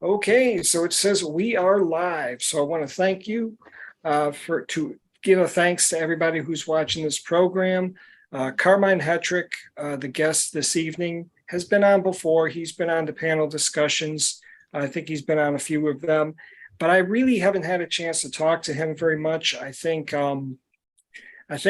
Okay, so it says we are live. So I want to thank you for to give a thanks to everybody who's watching this program. Carmine Hetrick, the guest this evening, has been on before. He's been on the panel discussions. I think he's been on a few of them, but I really haven't had a chance to talk to him very much. I think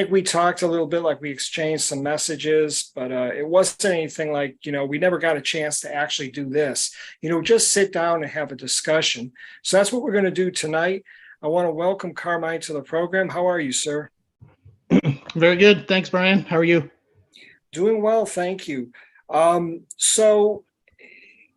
we talked a little bit, like we exchanged some messages, but it wasn't anything like, we never got a chance to actually do this, just sit down and have a discussion. So that's what we're going to do tonight. I want to welcome Carmine to the program. How are you, sir? Very good. Thanks, Brian. How are you? Doing well, thank you. So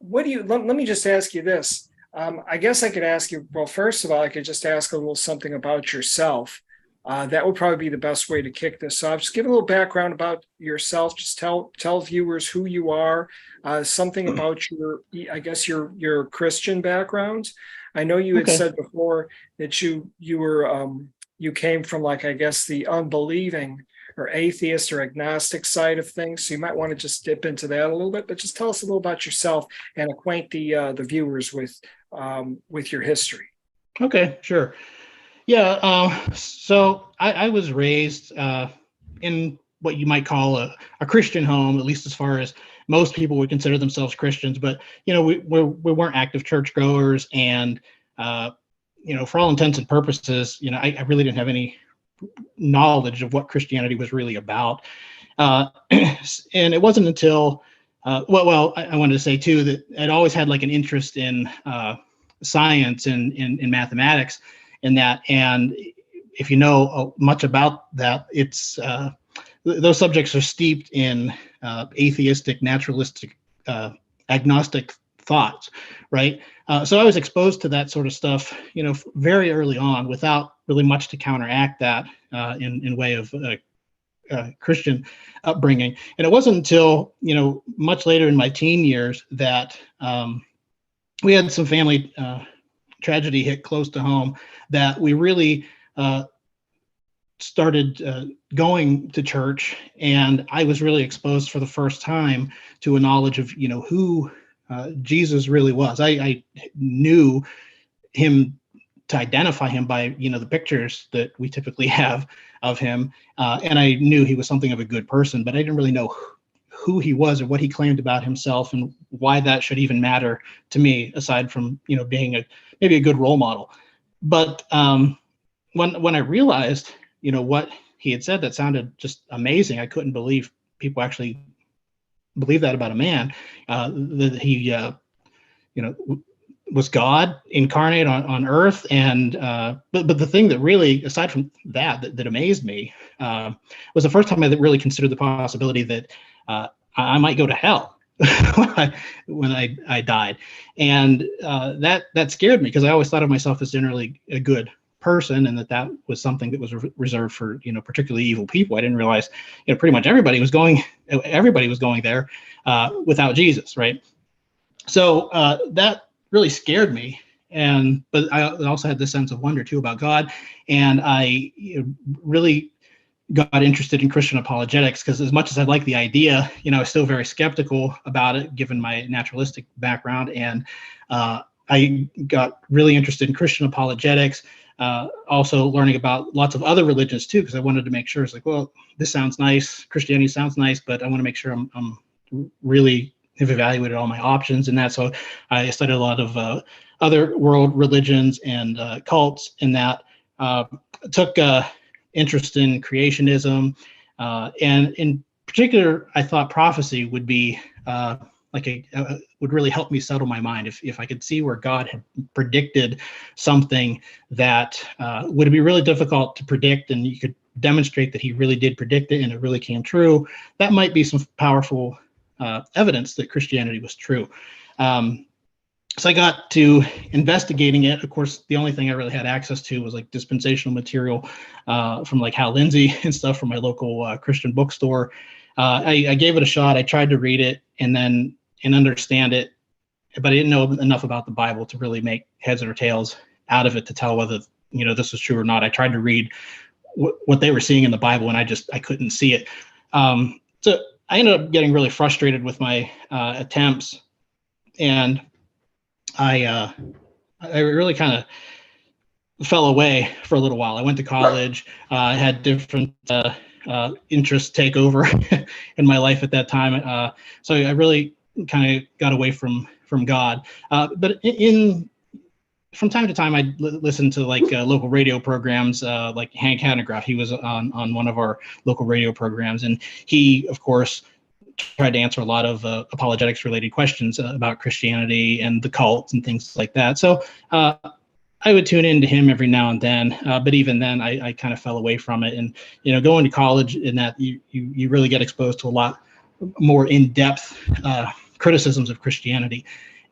what do you, let me just ask you this. I guess I could ask you, well, first of all, I could just ask a little something about yourself. That would probably be the best way to kick this off. Just give a little background about yourself. Just tell viewers who you are. Something about I guess your Christian background. I know you had Okay. said before that you were you came from, like, I guess, the unbelieving or atheist or agnostic side of things. So you might want to just dip into that a little bit. But just tell us a little about yourself and acquaint the viewers with your history. Okay. Sure. Yeah. So I was raised in what you might call a Christian home, at least as far as most people would consider themselves Christians. But we weren't active churchgoers, and for all intents and purposes, I really didn't have any knowledge of what Christianity was really about. And it wasn't until I wanted to say too that I'd always had like an interest in science and in mathematics and that. And if you know much about that, it's those subjects are steeped in atheistic, naturalistic, agnostic thoughts, right? So I was exposed to that sort of stuff, very early on, without really much to counteract that in way of Christian upbringing. And it wasn't until much later in my teen years that we had some family tragedy hit close to home that we really started going to church, and I was really exposed for the first time to a knowledge of who Jesus really was. I knew him, to identify him by the pictures that we typically have of him, and I knew he was something of a good person, but I didn't really know who he was or what he claimed about himself and why that should even matter to me, aside from being maybe a good role model. But when I realized what he had said, that sounded just amazing. I couldn't believe people actually believe that about a man, that he was God incarnate on earth. And but the thing that really, aside from that amazed me, was the first time I really considered the possibility that I might go to hell when I died. And that scared me, because I always thought of myself as generally a good person, and that was something that was reserved for particularly evil people. I didn't realize pretty much everybody was going there without Jesus, right? So that really scared me. But I also had this sense of wonder too about God, and I really got interested in Christian apologetics, because as much as I like the idea, I was still very skeptical about it given my naturalistic background. And I got really interested in Christian apologetics, also learning about lots of other religions too, because I wanted to make sure, it's like, well, this sounds nice, Christianity sounds nice, but I want to make sure I'm really have evaluated all my options and that. So I studied a lot of other world religions and cults, and that took interest in creationism, and in particular, I thought prophecy would be would really help me settle my mind if I could see where God had predicted something that would be really difficult to predict, and you could demonstrate that he really did predict it and it really came true. That might be some powerful evidence that Christianity was true. So I got to investigating it. Of course, the only thing I really had access to was like dispensational material from like Hal Lindsey and stuff from my local Christian bookstore. I gave it a shot. I tried to read it and understand it, but I didn't know enough about the Bible to really make heads or tails out of it to tell whether this was true or not. I tried to read what they were seeing in the Bible, and I couldn't see it. So I ended up getting really frustrated with my attempts, and I really kind of fell away for a little while. I went to college. I had different interests take over in my life at that time. So I really kind of got away from God. But from time to time, I'd listen to like local radio programs, like Hank Hanegraaff. He was on one of our local radio programs, and he, of course, tried to answer a lot of apologetics related questions about Christianity and the cults and things like that. So I would tune into him every now and then, but even then I kind of fell away from it. And, going to college in that you really get exposed to a lot more in-depth criticisms of Christianity,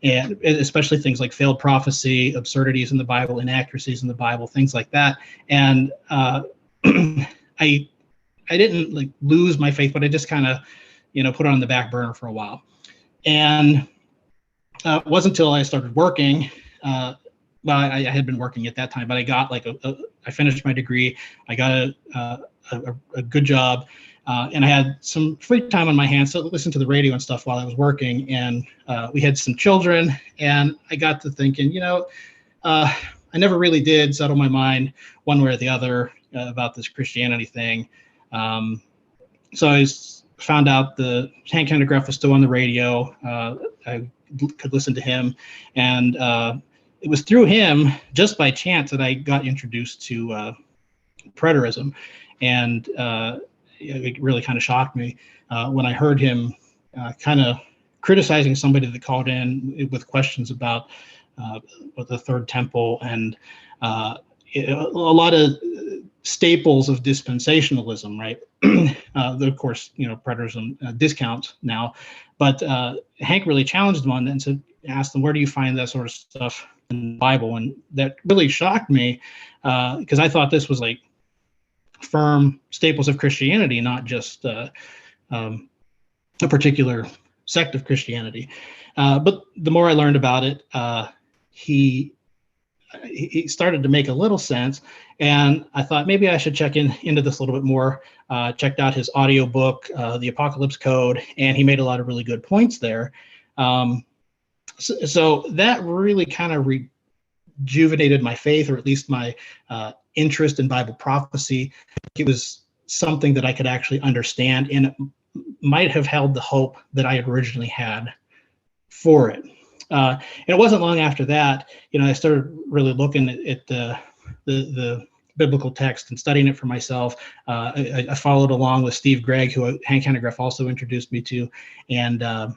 and especially things like failed prophecy, absurdities in the Bible, inaccuracies in the Bible, things like that. And I didn't like lose my faith, but I just kind of put it on the back burner for a while. And it wasn't until I started working. Well, I had been working at that time, but I got I finished my degree. I got a good job, and I had some free time on my hands to listen to the radio and stuff while I was working. And we had some children, and I got to thinking, I never really did settle my mind one way or the other about this Christianity thing. So I found out the Hank Hanegraaff was still on the radio. I could listen to him, and it was through him, just by chance, that I got introduced to preterism, and it really kind of shocked me when I heard him kind of criticizing somebody that called in with questions about the Third Temple and a lot of staples of dispensationalism, right? Of course, preterism discounts now, but Hank really challenged them on that and said, asked them, where do you find that sort of stuff in the Bible? And that really shocked me because I thought this was like firm staples of Christianity, not just a particular sect of Christianity. But the more I learned about it, he started to make a little sense, and I thought maybe I should check into this a little bit more. Checked out his audiobook, The Apocalypse Code, and he made a lot of really good points there. So that really kind of rejuvenated my faith, or at least my interest in Bible prophecy. It was something that I could actually understand, and it might have held the hope that I had originally had for it. And it wasn't long after that, I started really looking at the biblical text and studying it for myself. I followed along with Steve Gregg, who Hank Hanegraaff also introduced me to, and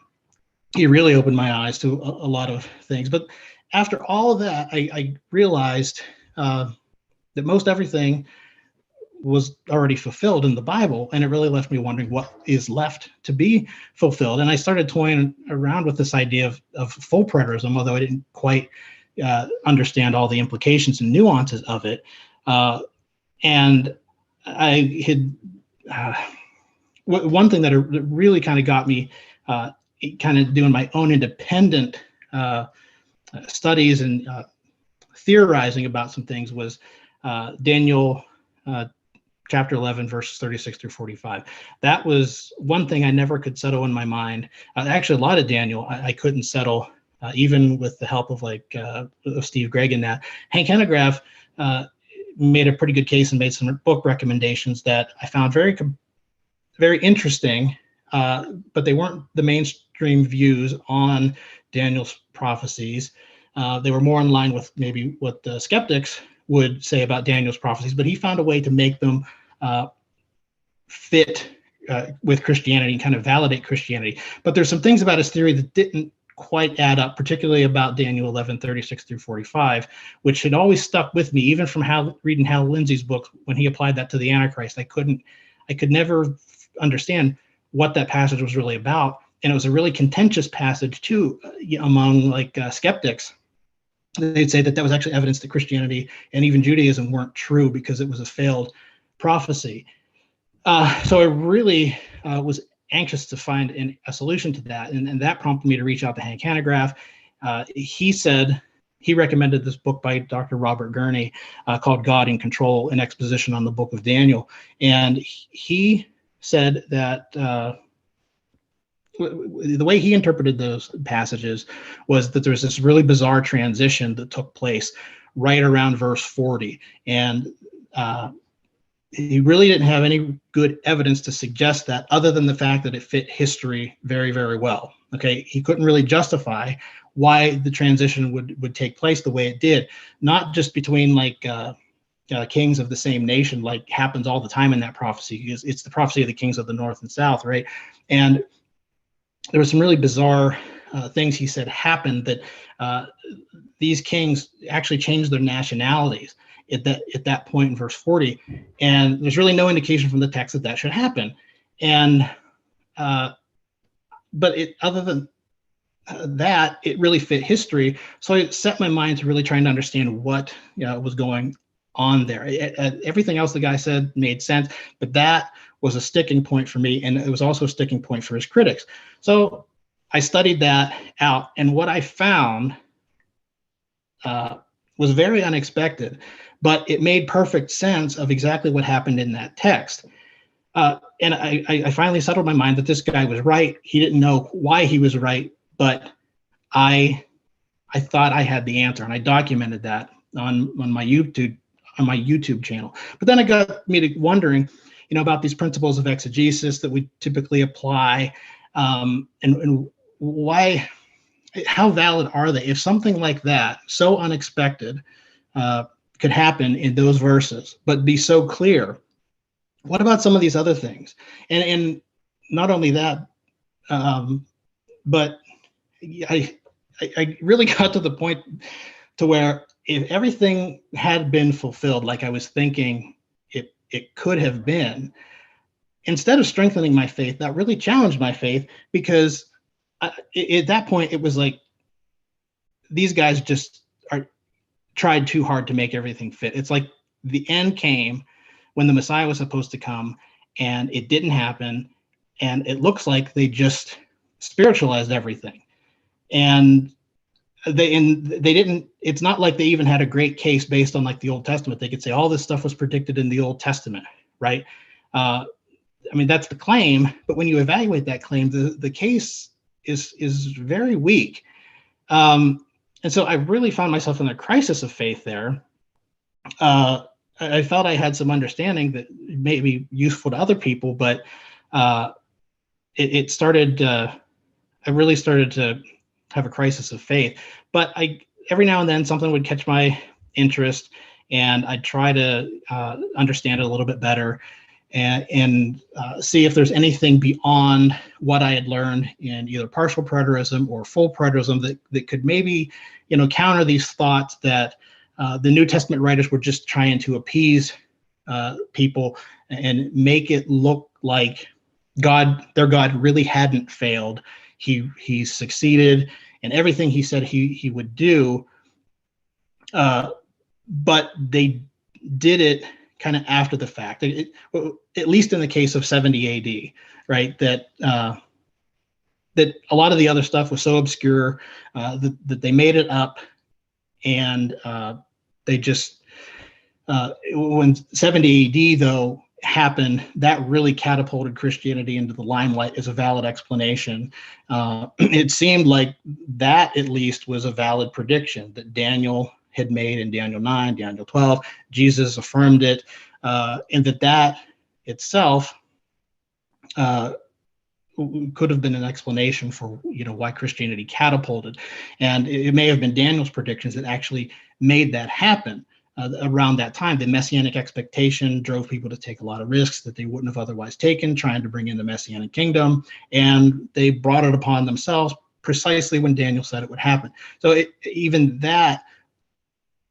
he really opened my eyes to a lot of things. But after all of that, I realized that most everything was already fulfilled in the Bible, and it really left me wondering what is left to be fulfilled. And I started toying around with this idea of full preterism, although I didn't quite understand all the implications and nuances of it. And I had one thing that really kind of got me kind of doing my own independent studies and theorizing about some things was Daniel chapter 11, verses 36 through 45. That was one thing I never could settle in my mind. Actually, a lot of Daniel I couldn't settle, even with the help of of Steve Gregg in that. Hank Hanegraaff made a pretty good case and made some book recommendations that I found very, very interesting, but they weren't the mainstream views on Daniel's prophecies. They were more in line with maybe what the skeptics would say about Daniel's prophecies, but he found a way to make them fit with Christianity and kind of validate Christianity. But there's some things about his theory that didn't quite add up, particularly about Daniel 11, 36 through 45, which had always stuck with me, even from reading Hal Lindsey's book when he applied that to the Antichrist. I could never understand what that passage was really about. And it was a really contentious passage too, among skeptics. They'd say that was actually evidence that Christianity and even Judaism weren't true because it was a failed prophecy. So I really was anxious to find a solution to that. And that prompted me to reach out to Hank Hanegraaff. He recommended this book by Dr. Robert Gurney called God in Control, an exposition on the book of Daniel. And he said that the way he interpreted those passages was that there's this really bizarre transition that took place right around verse 40. And he really didn't have any good evidence to suggest that, other than the fact that it fit history very, very well. Okay, he couldn't really justify why the transition would take place the way it did, not just between like kings of the same nation, like happens all the time in that prophecy. It's the prophecy of the kings of the north and south, right? And there were some really bizarre things he said happened, that these kings actually changed their nationalities at that point in verse 40, and there's really no indication from the text that should happen. And but other than that, it really fit history. So I set my mind to really trying to understand what was going on there. Everything else the guy said made sense, but that was a sticking point for me, and it was also a sticking point for his critics. So I studied that out, and what I found was very unexpected, but it made perfect sense of exactly what happened in that text. And I finally settled my mind that this guy was right. He didn't know why he was right, but I thought I had the answer, and I documented that on my YouTube channel. But then it got me to wondering, about these principles of exegesis that we typically apply, and why, how valid are they? If something like that, so unexpected, could happen in those verses, but be so clear, what about some of these other things? And not only that, but I really got to the point to where if everything had been fulfilled like I was thinking it could have been, instead of strengthening my faith, that really challenged my faith, because at that point it was like these guys just tried too hard to make everything fit. It's like the end came when the Messiah was supposed to come, and it didn't happen, and it looks like they just spiritualized everything. And they didn't, it's not like they even had a great case based on like the Old Testament. They could say all this stuff was predicted in the Old Testament, right? I mean, that's the claim, but when you evaluate that claim, the case is very weak. And so I really found myself in a crisis of faith there. I felt I had some understanding that may be useful to other people, but it started, I really started to have a crisis of faith. But every now and then something would catch my interest, and I'd try to understand it a little bit better, and see if there's anything beyond what I had learned in either partial preterism or full preterism that could maybe, counter these thoughts that the New Testament writers were just trying to appease people and make it look like their God really hadn't failed. He succeeded in everything he said he would do, but they did it kind of after the fact. At least in the case of 70 AD, right? That a lot of the other stuff was so obscure that they made it up, and they just when 70 AD though happened, that really catapulted Christianity into the limelight as a valid explanation. It seemed like that at least was a valid prediction that Daniel had made in Daniel 9, Daniel 12. Jesus affirmed it, and that itself could have been an explanation for why Christianity catapulted. And it may have been Daniel's predictions that actually made that happen. Around that time, the messianic expectation drove people to take a lot of risks that they wouldn't have otherwise taken, trying to bring in the messianic kingdom, and they brought it upon themselves precisely when Daniel said it would happen. So even that,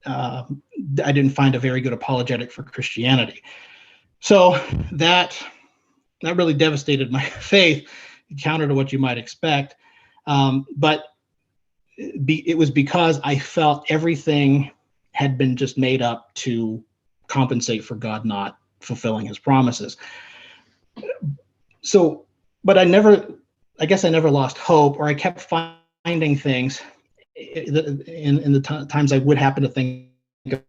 I didn't find a very good apologetic for Christianity. So that really devastated my faith, counter to what you might expect. But it was because I felt everything had been just made up to compensate for God not fulfilling his promises. So, but I guess I never lost hope, or I kept finding things in the times I would happen to think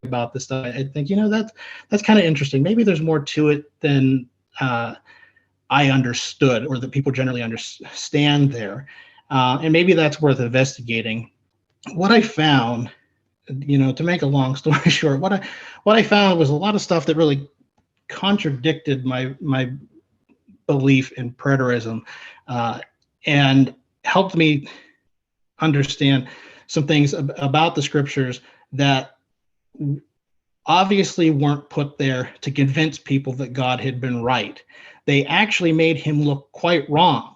about this stuff. I think, that's kind of interesting. Maybe there's more to it than I understood, or that people generally understand there. And maybe that's worth investigating. What I found, to make a long story short, what I found was a lot of stuff that really contradicted my belief in preterism, and helped me understand some things about the scriptures that obviously weren't put there to convince people that God had been right. They actually made him look quite wrong.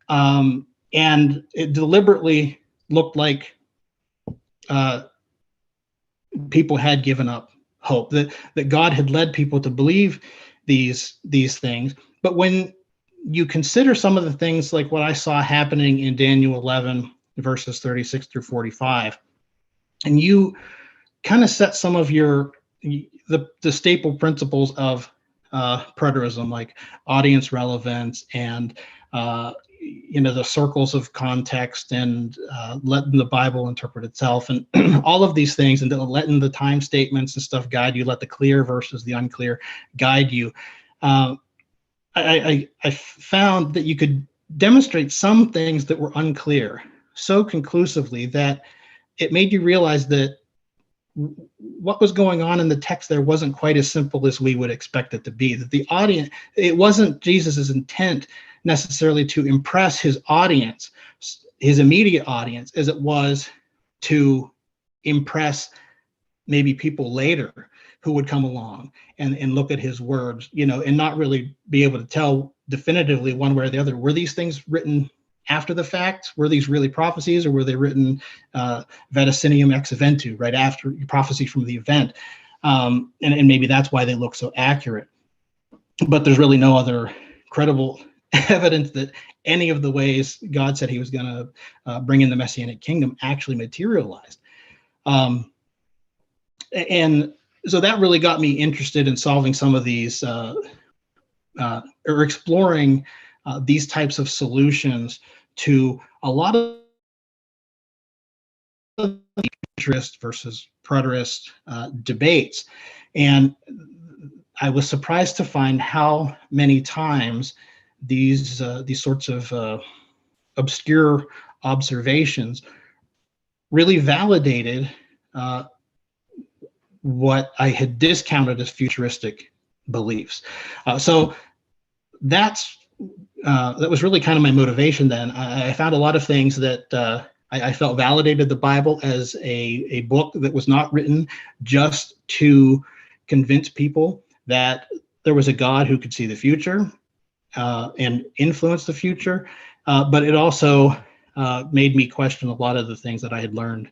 And it deliberately looked like people had given up hope, that God had led people to believe these things. But when you consider some of the things like what I saw happening in Daniel 11, verses 36 through 45, and you kind of set some of the staple principles of preterism, like audience relevance and the circles of context, and letting the Bible interpret itself, and all of these things, and letting the time statements and stuff guide you, let the clear versus the unclear guide you. I found that you could demonstrate some things that were unclear so conclusively that it made you realize that what was going on in the text there wasn't quite as simple as we would expect it to be. That the audience, it wasn't Jesus's intent necessarily to impress his audience, his immediate audience, as it was to impress maybe people later who would come along and look at his words, and not really be able to tell definitively one way or the other. Were these things written after the fact? Were these really prophecies, or were they written vaticinium ex eventu, right after prophecy from the event? And maybe that's why they look so accurate. But there's really no other credible evidence that any of the ways God said he was going to bring in the Messianic kingdom actually materialized. And so that really got me interested in solving some of these, or exploring these types of solutions to a lot of futurist versus preterist debates. And I was surprised to find how many times these sorts of obscure observations really validated what I had discounted as futuristic beliefs. So that was really kind of my motivation then. I found a lot of things that I felt validated the Bible as a book that was not written just to convince people that there was a God who could see the future and influence the future, but it also made me question a lot of the things that I had learned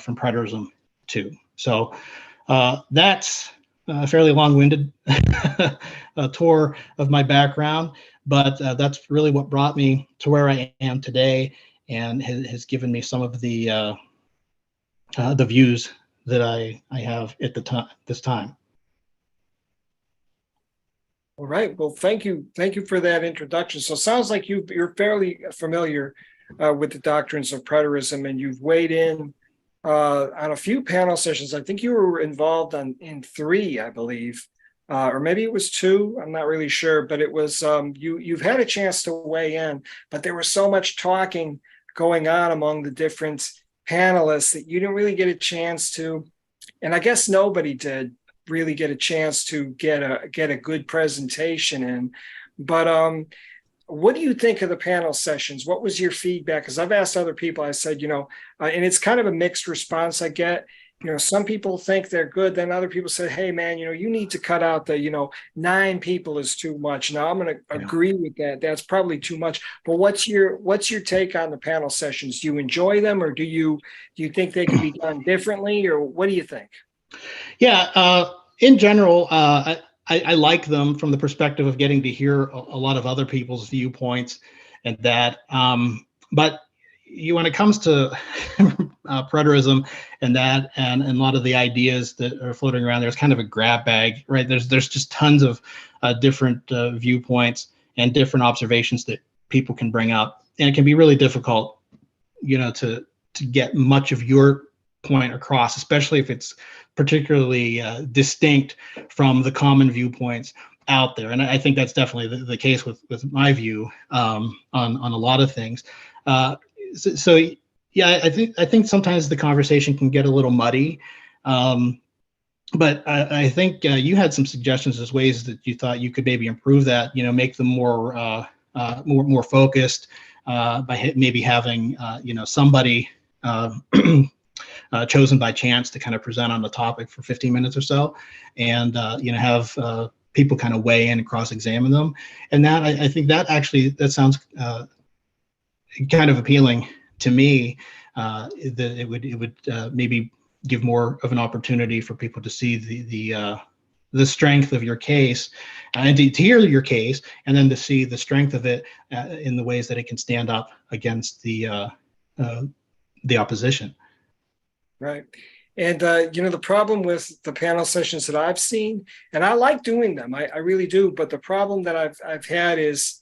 from preterism too. So that's a fairly long-winded tour of my background, but that's really what brought me to where I am today, and has given me some of the views that I have at this time. All right. Well, thank you for that introduction. So it sounds like you're fairly familiar with the doctrines of preterism, and you've weighed in on a few panel sessions. I think you were involved in 3, I believe, or maybe it was 2. I'm not really sure, but it was you've had a chance to weigh in. But there was so much talking going on among the different panelists that you didn't really get a chance to, and I guess nobody did really get a chance to get a good presentation in. But what do you think of the panel sessions? What was your feedback? Because I've asked other people, I said, and it's kind of a mixed response I get. Some people think they're good. Then other people say, hey, man, you need to cut out the, 9 people is too much. Now, I'm going to agree with that. That's probably too much. But what's your take on the panel sessions? Do you enjoy them, or do you think they could be done differently, or what do you think? Yeah, in general, I like them from the perspective of getting to hear a lot of other people's viewpoints and that. But when it comes to preterism and that, and a lot of the ideas that are floating around, there's kind of a grab bag, right? There's just tons of different viewpoints and different observations that people can bring up, and it can be really difficult, to get much of your point across, especially if it's particularly distinct from the common viewpoints out there. And I think that's definitely the case with my view on a lot of things. So yeah, I think sometimes the conversation can get a little muddy. But I think you had some suggestions as ways that you thought you could maybe improve that, make them more focused by maybe having, somebody chosen by chance to kind of present on the topic for 15 minutes or so, and have people kind of weigh in and cross-examine them. And that I think that actually that sounds kind of appealing to me. That it would maybe give more of an opportunity for people to see the strength of your case, and to hear your case, and then to see the strength of it in the ways that it can stand up against the opposition. Right. And, the problem with the panel sessions that I've seen, and I like doing them, I really do. But the problem that I've had is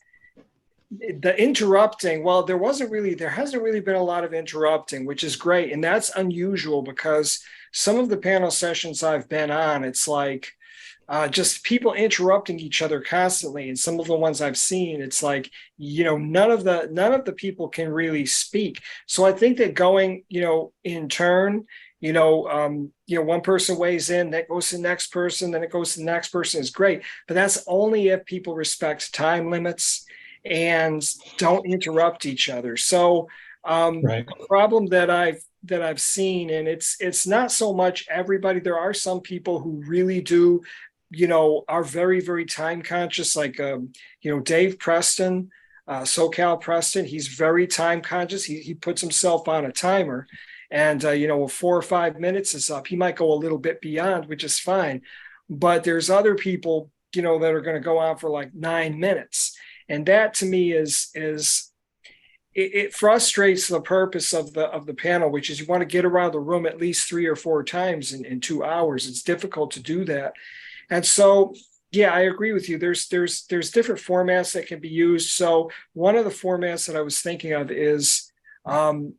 the interrupting. Well, there hasn't really been a lot of interrupting, which is great. And that's unusual because some of the panel sessions I've been on, it's like just people interrupting each other constantly. And some of the ones I've seen, it's like, none of the people can really speak. So I think that going, in turn, one person weighs in, that goes to the next person, then it goes to the next person is great. But that's only if people respect time limits and don't interrupt each other. So Right. a problem that I've seen, and it's not so much everybody. There are some people who really do, are very, very time conscious, like Dave Preston, SoCal Preston. He's very time conscious. He puts himself on a timer, and when 4 or 5 minutes is up, he might go a little bit beyond, which is fine. But there's other people, that are going to go on for like 9 minutes. And that to me it frustrates the purpose of the panel, which is you want to get around the room at least 3 or 4 times in 2 hours. It's difficult to do that. And so, yeah, I agree with you. There's different formats that can be used. So one of the formats that I was thinking of is to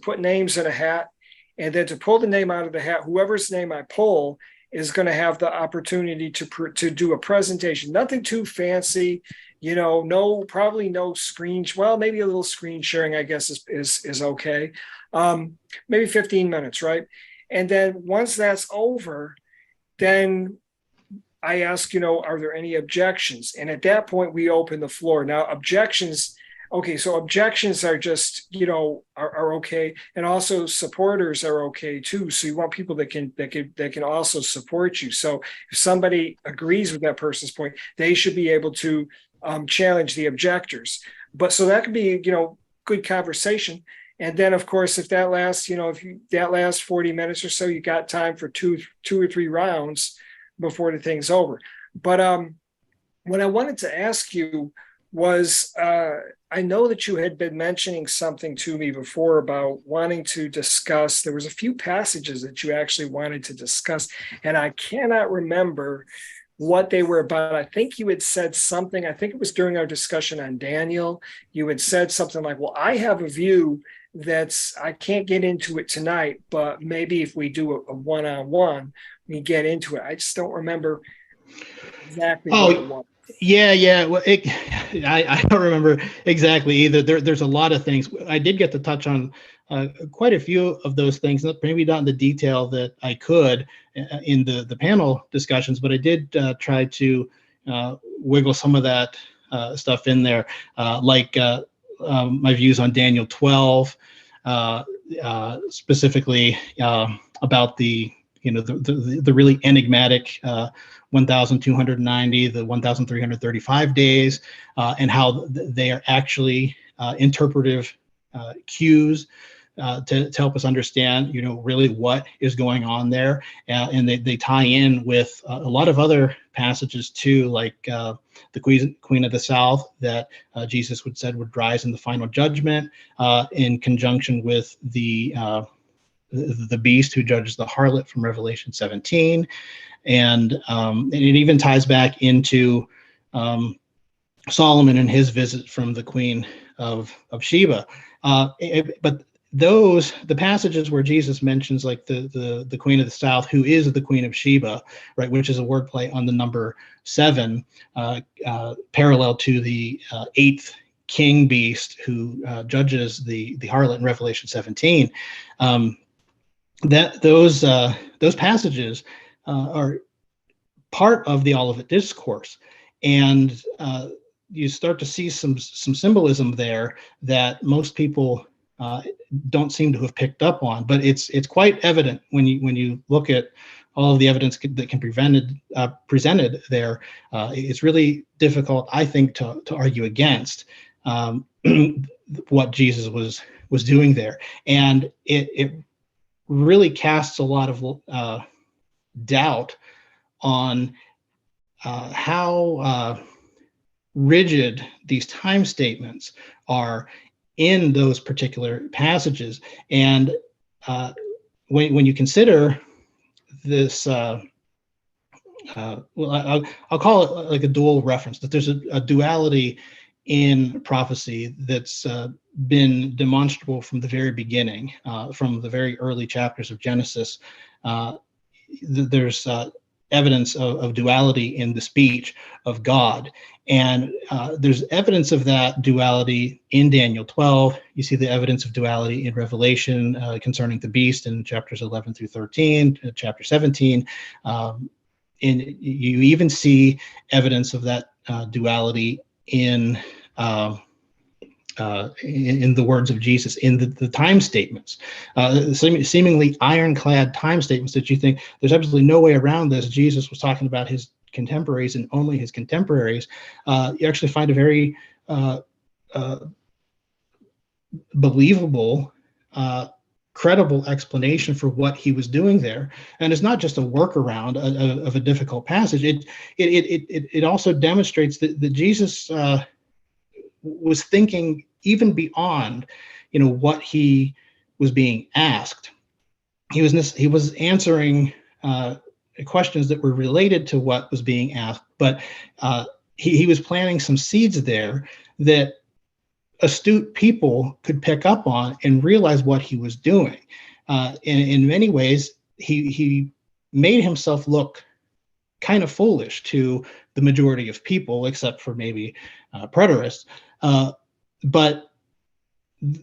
put names in a hat, and then to pull the name out of the hat. Whoever's name I pull is going to have the opportunity to do a presentation. Nothing too fancy, probably no screen. Well, maybe a little screen sharing, I guess, is okay. Maybe 15 minutes, right? And then once that's over, then I ask, are there any objections? And at that point, we open the floor. Now, objections. Okay, so objections are just, are okay, and also supporters are okay too. So you want people that can also support you. So if somebody agrees with that person's point, they should be able to challenge the objectors. But so that could be, good conversation. And then, of course, if that lasts, that lasts 40 minutes or so, you got time for two or three rounds before the thing's over. But what I wanted to ask you was, I know that you had been mentioning something to me before about wanting to discuss. There was a few passages that you actually wanted to discuss, and I cannot remember what they were about. I think you had said something. I think it was during our discussion on Daniel. You had said something like, well, I have a view I can't get into it tonight, but maybe if we do a one-on-one, we get into it. I just don't remember exactly what it was. Yeah. Well, I don't remember exactly either. There's a lot of things. I did get to touch on quite a few of those things, maybe not in the detail that I could in the panel discussions, but I did try to wiggle some of that stuff in there, like my views on Daniel 12, specifically about the really enigmatic 1,290, the 1,335 days, and how they are actually interpretive cues to help us understand, really what is going on there. And they tie in with a lot of other passages too, like the Queen of the South that Jesus said would rise in the final judgment, in conjunction with the beast who judges the harlot from Revelation 17. And it even ties back into Solomon and his visit from the Queen of Sheba. But the passages where Jesus mentions like the Queen of the South, who is the Queen of Sheba, right, which is a wordplay on the number 7, parallel to the 8th king beast who judges the harlot in Revelation 17. That those passages are part of the Olivet Discourse, and you start to see some symbolism there that most people don't seem to have picked up on. But it's quite evident when you look at all of the evidence that can be presented there. It's really difficult, I think, to argue against what Jesus was doing there, and it really casts a lot of doubt on how rigid these time statements are in those particular passages. And when you consider this, well, I'll call it like a dual reference, that there's a duality in prophecy that's been demonstrable from the very beginning, from the very early chapters of Genesis. There's evidence of duality in the speech of God. And there's evidence of that duality in Daniel 12. You see the evidence of duality in Revelation concerning the beast in chapters 11 through 13, chapter 17. And you even see evidence of that duality in the words of Jesus, in the time statements, seemingly ironclad time statements that you think there's absolutely no way around this. Jesus was talking about his contemporaries and only his contemporaries. You actually find a very believable, credible explanation for what he was doing there. And it's not just a workaround of a difficult passage. It also demonstrates that Jesus was thinking even beyond, what he was being asked. He was answering questions that were related to what was being asked, but he was planting some seeds there that astute people could pick up on and realize what he was doing. In many ways, he made himself look kind of foolish to the majority of people, except for maybe preterists. But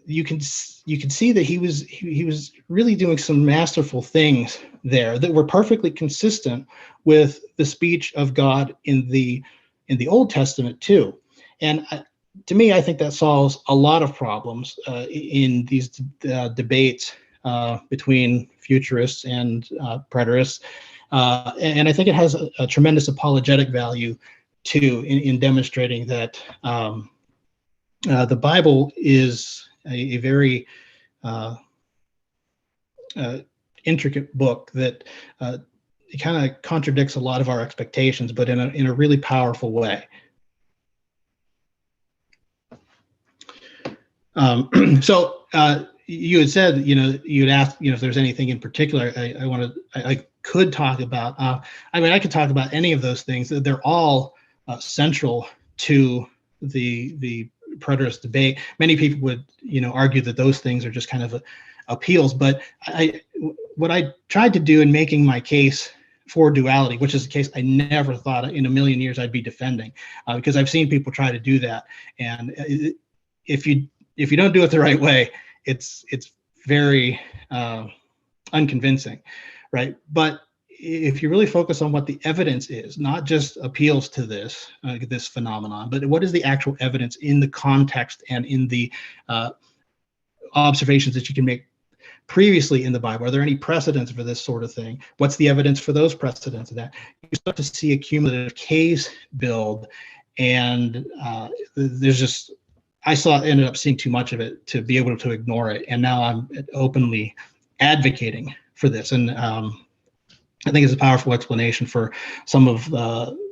you can see that he was really doing some masterful things there that were perfectly consistent with the speech of God in the Old Testament too. And to me, I think that solves a lot of problems in these debates between futurists and preterists. And I think it has a tremendous apologetic value too, in demonstrating that the Bible is a very intricate book that it kind of contradicts a lot of our expectations, but in a really powerful way. So you had said, you'd asked, if there's anything in particular I could talk about. I could talk about any of those things. They're all central to the preterist debate. Many people would, argue that those things are just kind of appeals. But what I tried to do in making my case for duality, which is a case I never thought in a million years I'd be defending, because I've seen people try to do that, and if you don't do it the right way, it's very unconvincing, right? But if you really focus on what the evidence is, not just appeals to this phenomenon, but what is the actual evidence in the context and in the observations that you can make previously in the Bible? Are there any precedents for this sort of thing? What's the evidence for those precedents of that? You start to see a cumulative case build, and ended up seeing too much of it to be able to ignore it. And now I'm openly advocating for this. And I think it's a powerful explanation for some of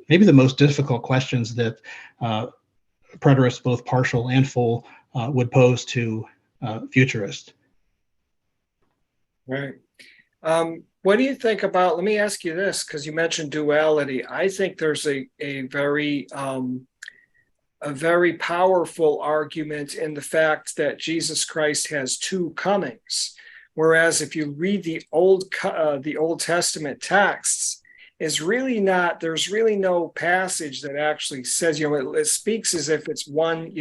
maybe the most difficult questions that preterists, both partial and full, would pose to futurists. Right. What do you think about, let me ask you this, because you mentioned duality. I think there's a very a very powerful argument in the fact that Jesus Christ has two comings. Whereas if you read the Old Testament texts, is really not, there's really no passage that actually says, it speaks as if it's one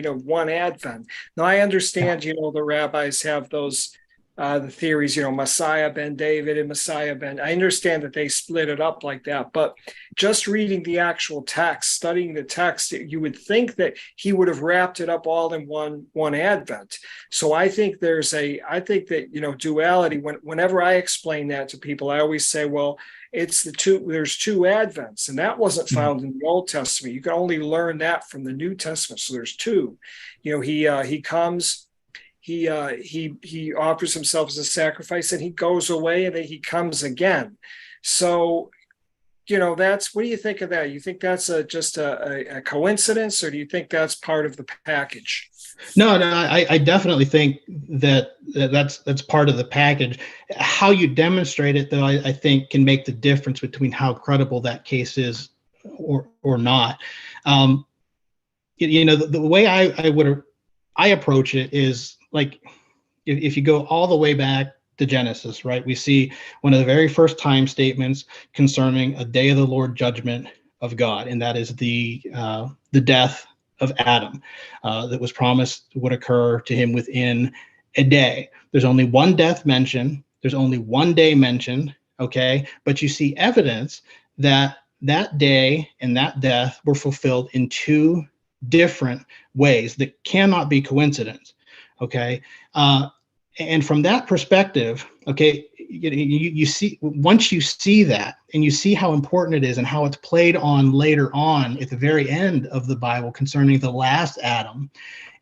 advent. Now I understand, the rabbis have those, the theories, Messiah ben David and Messiah ben, I understand that they split it up like that, but just reading the actual text, studying the text, you would think that he would have wrapped it up all in one advent. So I think that, duality, whenever I explain that to people, I always say, well, there's two advents, and that wasn't found in the Old Testament. You can only learn that from the New Testament. So there's two. He comes, he offers himself as a sacrifice, and he goes away, and then he comes again. So, what do you think of that? You think that's just a coincidence, or do you think that's part of the package? No, I definitely think that's part of the package. How you demonstrate it, though, I think can make the difference between how credible that case is or not. The way I approach it is like, if you go all the way back to Genesis, right? We see one of the very first time statements concerning a day of the Lord judgment of God, and that is the death of Adam that was promised would occur to him within a day. There's only one death mentioned. There's only one day mentioned, okay? But you see evidence that that day and that death were fulfilled in two different ways that cannot be coincidence, okay? And from that perspective, okay, you see, once you see that and you see how important it is and how it's played on later on at the very end of the Bible concerning the last Adam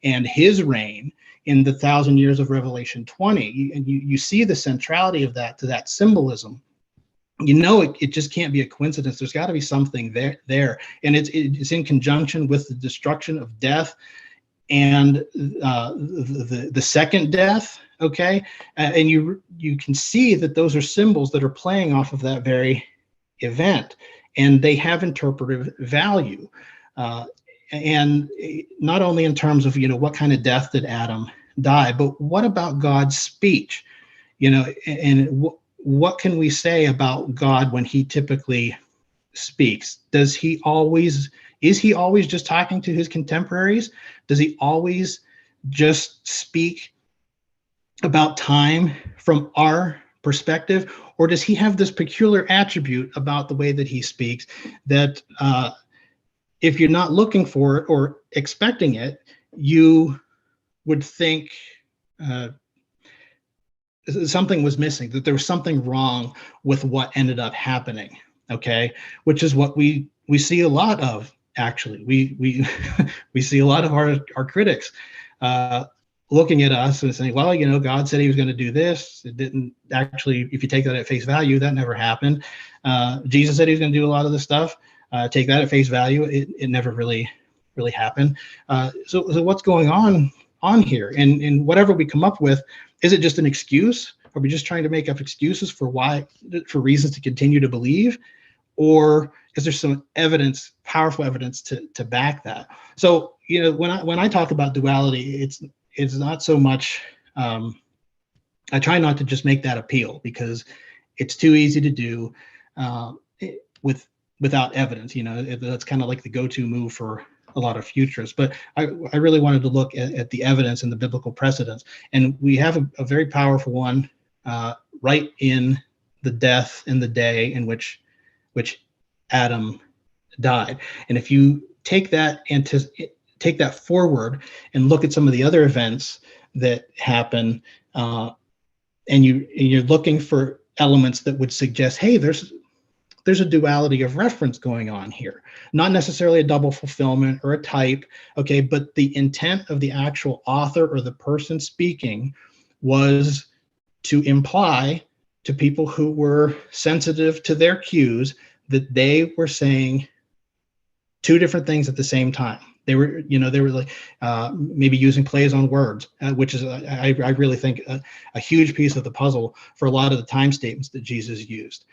and his reign in the 1,000 years of Revelation 20, and you see the centrality of that to that symbolism. It just can't be a coincidence. There's got to be something there, and it's in conjunction with the destruction of death and the second death. Okay, and you can see that those are symbols that are playing off of that very event, and they have interpretive value. And not only in terms of what kind of death did Adam die, but what about God's speech? And what can we say about God when he typically speaks? Is he always just talking to his contemporaries? Does he always just speak about time from our perspective, or does he have this peculiar attribute about the way that he speaks that if you're not looking for it or expecting it, you would think something was missing, that there was something wrong with what ended up happening, okay? Which is what we see a lot of, actually. We see a lot of our critics looking at us and saying, well, God said he was going to do this. It didn't actually, if you take that at face value, that never happened. Jesus said he was going to do a lot of this stuff. Take that at face value. It never really happened. So what's going on here? And whatever we come up with, is it just an excuse? Are we just trying to make up excuses for reasons to continue to believe? Or is there some evidence, powerful evidence to back that? So, when I talk about duality, it's not so much, I try not to just make that appeal because it's too easy to do without evidence. That's kind of like the go-to move for a lot of futurists. But I really wanted to look at the evidence and the biblical precedents. And we have a very powerful one right in the death and the day in which Adam died. And if you take that forward and look at some of the other events that happen, and you're looking for elements that would suggest, hey, there's a duality of reference going on here, not necessarily a double fulfillment or a type, okay, but the intent of the actual author or the person speaking was to imply to people who were sensitive to their cues that they were saying two different things at the same time. They were like maybe using plays on words, which is, I really think, a huge piece of the puzzle for a lot of the time statements that Jesus used.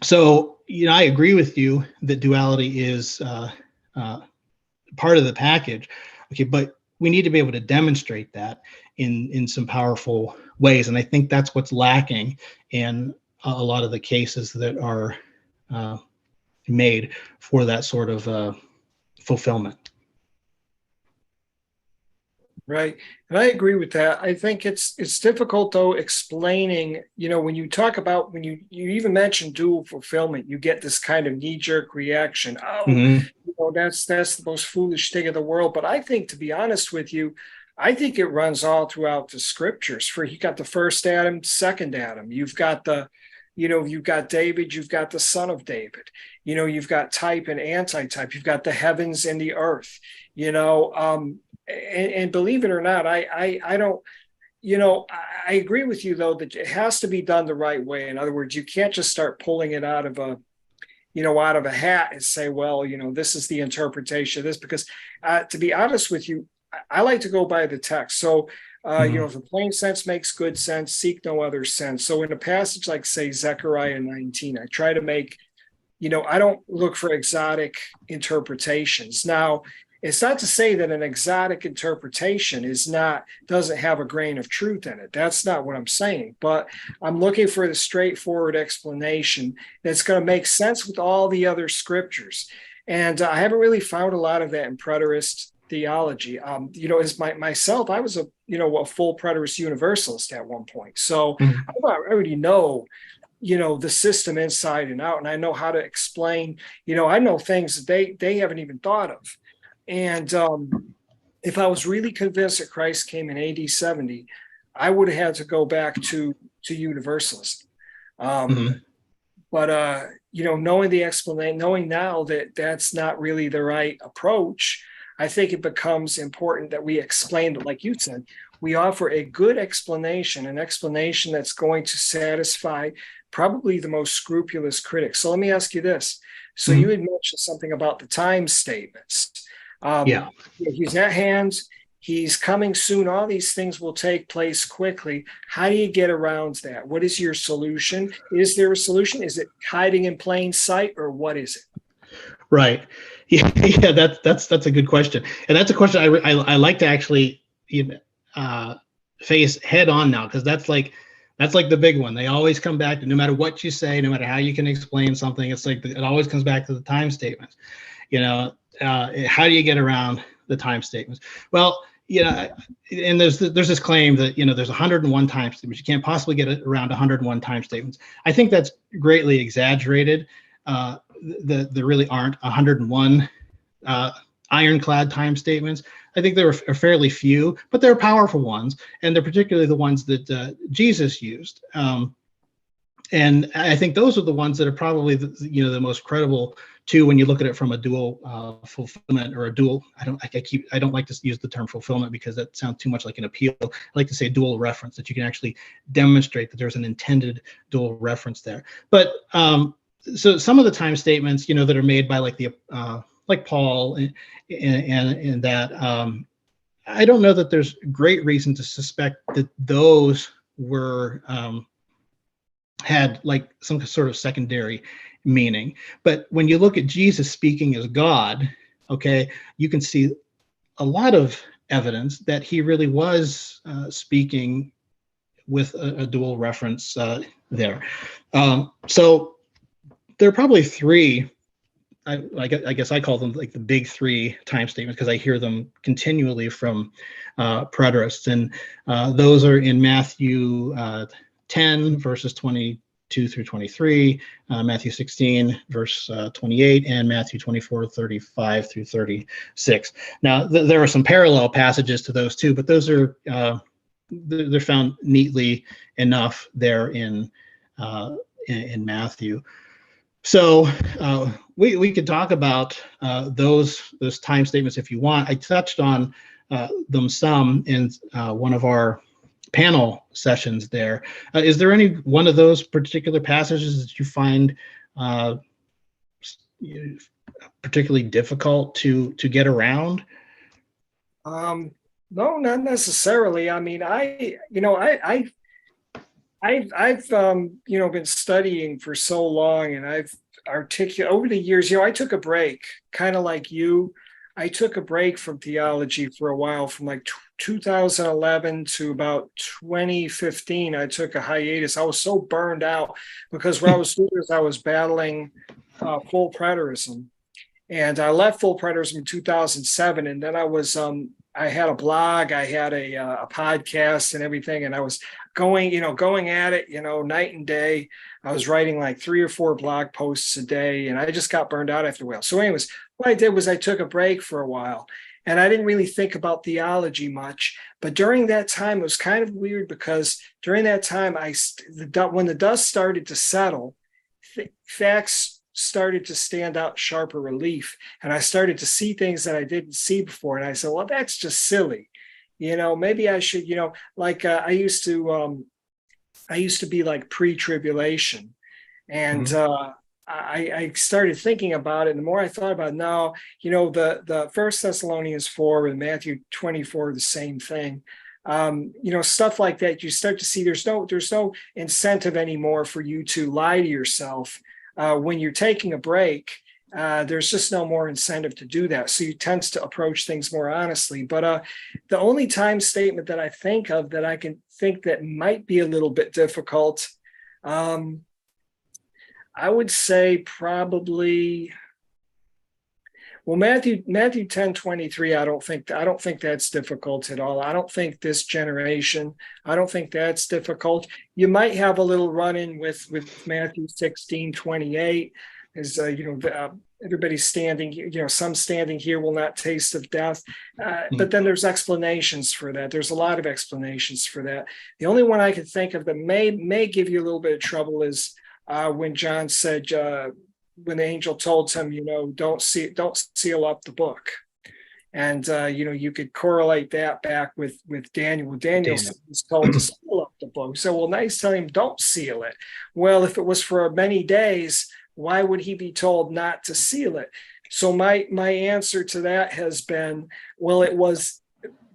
So, I agree with you that duality is part of the package. Okay, but we need to be able to demonstrate that in some powerful ways, and I think that's what's lacking in a lot of the cases that are made for that sort of fulfillment. Right. And I agree with that. I think it's difficult though explaining, when you talk about when you even mention dual fulfillment, you get this kind of knee-jerk reaction. Oh, Mm-hmm. that's the most foolish thing in the world. But I think, to be honest with you, I think it runs all throughout the scriptures. For you got the first Adam, second Adam. You've got David, you've got the son of David. You've got type and anti-type. You've got the heavens and the earth. And believe it or not, I don't, I agree with you though that it has to be done the right way. In other words, you can't just start pulling it out of a hat and say, well, this is the interpretation of this, because to be honest with you, I like to go by the text. So, if the plain sense makes good sense, seek no other sense. So in a passage like, say, Zechariah 19, I try to make, I don't look for exotic interpretations. Now, it's not to say that an exotic interpretation doesn't have a grain of truth in it. That's not what I'm saying. But I'm looking for the straightforward explanation that's going to make sense with all the other scriptures. And I haven't really found a lot of that in preterist theology. As myself, I was a full preterist universalist at one point. So Mm-hmm. I already know the system inside and out, and I know how to explain. I know things that they haven't even thought of. And if I was really convinced that Christ came in AD 70, I would have had to go back to Universalist. Mm-hmm. But knowing the explanation, knowing now that that's not really the right approach, I think it becomes important that we explain it, like you said. We offer a good explanation, an explanation that's going to satisfy probably the most scrupulous critics. So let me ask you this. So Mm-hmm. you had mentioned something about the time statements. Yeah. He's at hand. He's coming soon. All these things will take place quickly. How do you get around that? What is your solution? Is there a solution? Is it hiding in plain sight, or what is it? Right. Yeah, yeah, that's a good question, and that's a question I like to actually face head on now, because that's like the big one. They always come back to, no matter what you say, no matter how you can explain something, it's like it always comes back to the time statements. How do you get around the time statements? Well, and there's this claim that there's 101 time statements. You can't possibly get around 101 time statements. I think that's greatly exaggerated. There really aren't 101 ironclad time statements. I think there are fairly few, but they're powerful ones, and they're particularly the ones that Jesus used. And I think those are the ones that are probably the most credible too, when you look at it from a dual fulfillment, or a dual. I don't like to use the term fulfillment, because that sounds too much like an appeal. I like to say dual reference, that you can actually demonstrate that there's an intended dual reference there. But so some of the time statements, that are made by like Paul and that, I don't know that there's great reason to suspect that those were had like some sort of secondary meaning. But when you look at Jesus speaking as God, okay, you can see a lot of evidence that he really was speaking with a dual reference there. So there are probably three. I guess I call them like the big three time statements, because I hear them continually from preterists, and those are in Matthew 10 verses 22 through 23, Matthew 16 verse 28, and Matthew 24 35 through 36. Now there are some parallel passages to those too, but those are they're found neatly enough there in Matthew. So we could talk about those time statements if you want. I touched on them some in one of our panel sessions there. Is there any one of those particular passages that you find particularly difficult to get around? No, not necessarily. I mean, I've been studying for so long, and I've articulated over the years. I took a break, kind of like you. I took a break from theology for a while, from like 2011 to about 2015. I took a hiatus. I was so burned out because what I was doing is I was battling full preterism, and I left full preterism in 2007. And then I had a blog, I had a podcast and everything, and I was going at it, night and day. I was writing like 3 or 4 blog posts a day, and I just got burned out after a while. So, anyways, what I did was I took a break for a while, and I didn't really think about theology much. But during that time, it was kind of weird because during that time, when the dust started to settle, facts started to stand out in sharper relief, and I started to see things that I didn't see before. And I said, well, that's just silly. Maybe I should, like I used to be like pre-tribulation, and I started thinking about it. And the more I thought about it, no, the First Thessalonians 4 and Matthew 24 are the same thing. Stuff like that. You start to see there's no incentive anymore for you to lie to yourself. When you're taking a break, there's just no more incentive to do that. So you tend to approach things more honestly. But the only time statement that I think of that I can think that might be a little bit difficult, I would say probably, well, Matthew 10:23. I don't think that's difficult at all. I don't think this generation. I don't think that's difficult. You might have a little run-in with Matthew 16:28, as everybody's standing. Some standing here will not taste of death. But then there's explanations for that. There's a lot of explanations for that. The only one I could think of that may give you a little bit of trouble is when John said, when the angel told him, don't seal up the book. And, you could correlate that back with Daniel. Daniel was told to seal up the book. So, well, now he's telling him, don't seal it. Well, if it was for many days, why would he be told not to seal it? So my answer to that has been, well, it was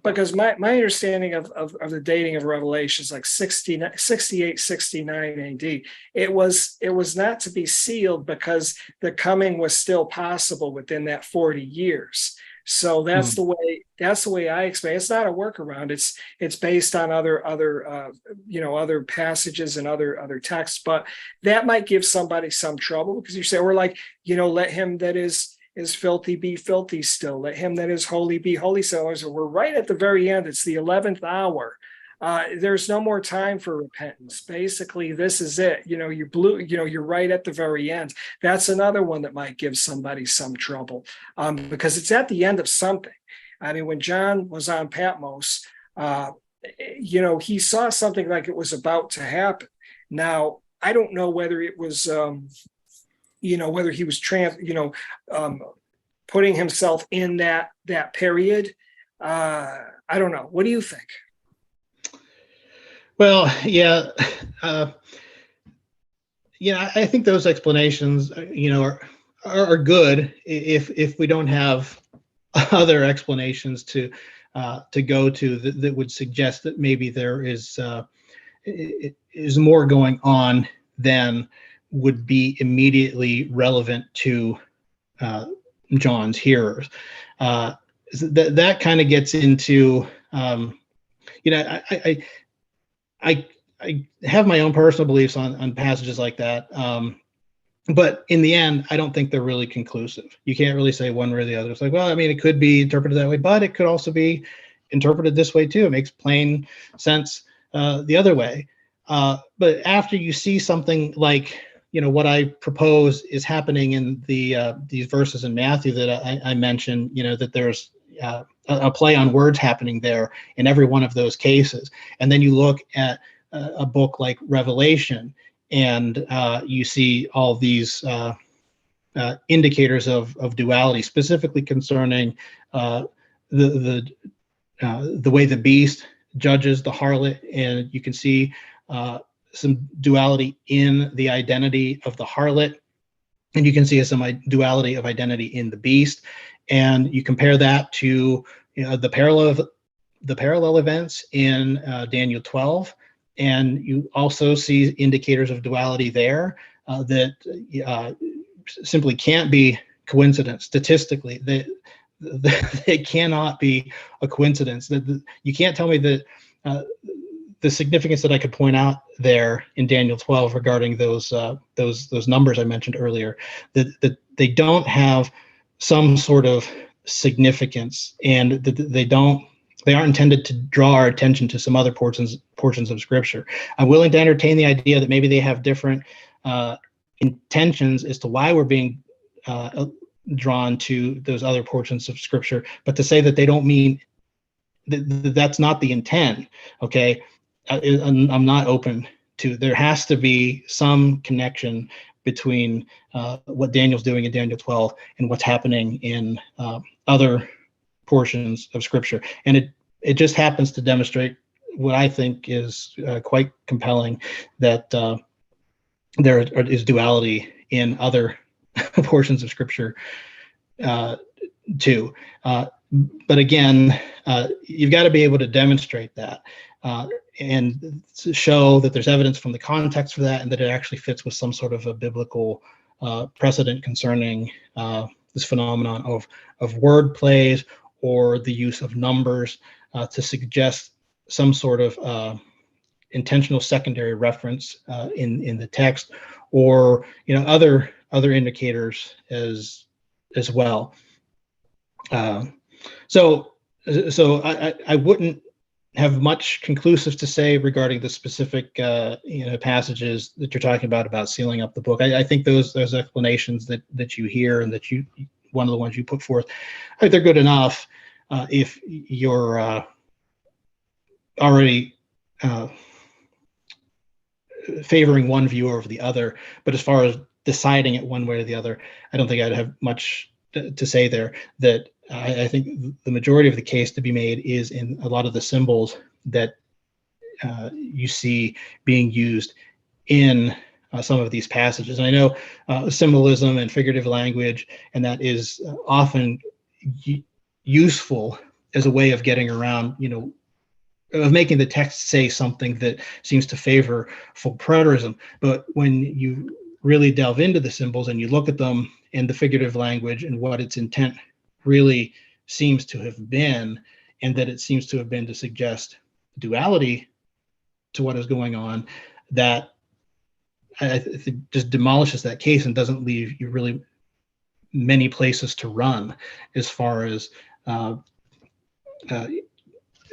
because my understanding of the dating of Revelation is like 68, 69 AD. It was not to be sealed because the coming was still possible within that 40 years. So that's the way I explain. It's not a workaround. It's based on other passages and other texts. But that might give somebody some trouble because you say, we're like, let him that is filthy be filthy still. Let him that is holy be holy still. So we're right at the very end. It's the 11th hour. There's no more time for repentance. Basically, this is it. You're right at the very end. That's another one that might give somebody some trouble because it's at the end of something. I mean, when John was on Patmos, he saw something like it was about to happen. Now, I don't know whether it was, whether he was putting himself in that period. I don't know. What do you think? Well, yeah, I think those explanations, are good if we don't have other explanations to go to that would suggest that maybe there is more going on than would be immediately relevant to John's hearers. That kind of gets into, I have my own personal beliefs on passages like that. But in the end, I don't think they're really conclusive. You can't really say one way or the other. It's like, well, I mean, it could be interpreted that way, but it could also be interpreted this way too. It makes plain sense the other way. But after you see something like, what I propose is happening in these verses in Matthew that I mentioned, that there's a play on words happening there in every one of those cases. And then you look at a book like Revelation, and you see all these indicators of duality, specifically concerning the way the beast judges the harlot, and you can see some duality in the identity of the harlot, and you can see some duality of identity in the beast. And you compare that to the parallel events in Daniel 12, and you also see indicators of duality there that simply can't be coincidence statistically. it cannot be a coincidence. You can't tell me that the significance that I could point out there in Daniel 12 regarding those numbers I mentioned earlier, that they don't have some sort of significance, and that they aren't intended to draw our attention to some other portions of Scripture. I'm willing to entertain the idea that maybe they have different intentions as to why we're being drawn to those other portions of Scripture, but to say that they don't mean that's not the intent, okay? I'm not open to. There has to be some connection between what Daniel's doing in Daniel 12 and what's happening in other portions of Scripture, and it just happens to demonstrate what I think is quite compelling, that there is duality in other portions of Scripture too. But again, you've got to be able to demonstrate that and to show that there's evidence from the context for that, and that it actually fits with some sort of a biblical precedent concerning this phenomenon of word plays or the use of numbers to suggest some sort of intentional secondary reference in the text, or other indicators as well. So I wouldn't have much conclusive to say regarding the specific passages that you're talking about sealing up the book. I think those explanations that you hear and that one of the ones you put forth, I think they're good enough if you're already favoring one view over the other. But as far as deciding it one way or the other, I don't think I'd have much to say there. That I think the majority of the case to be made is in a lot of the symbols that you see being used in some of these passages. And I know symbolism and figurative language, and that is often useful as a way of getting around, of making the text say something that seems to favor full preterism. But when you really delve into the symbols and you look at them and the figurative language and what its intent really seems to have been, and that it seems to have been to suggest duality to what is going on, that I think just demolishes that case and doesn't leave you really many places to run as far as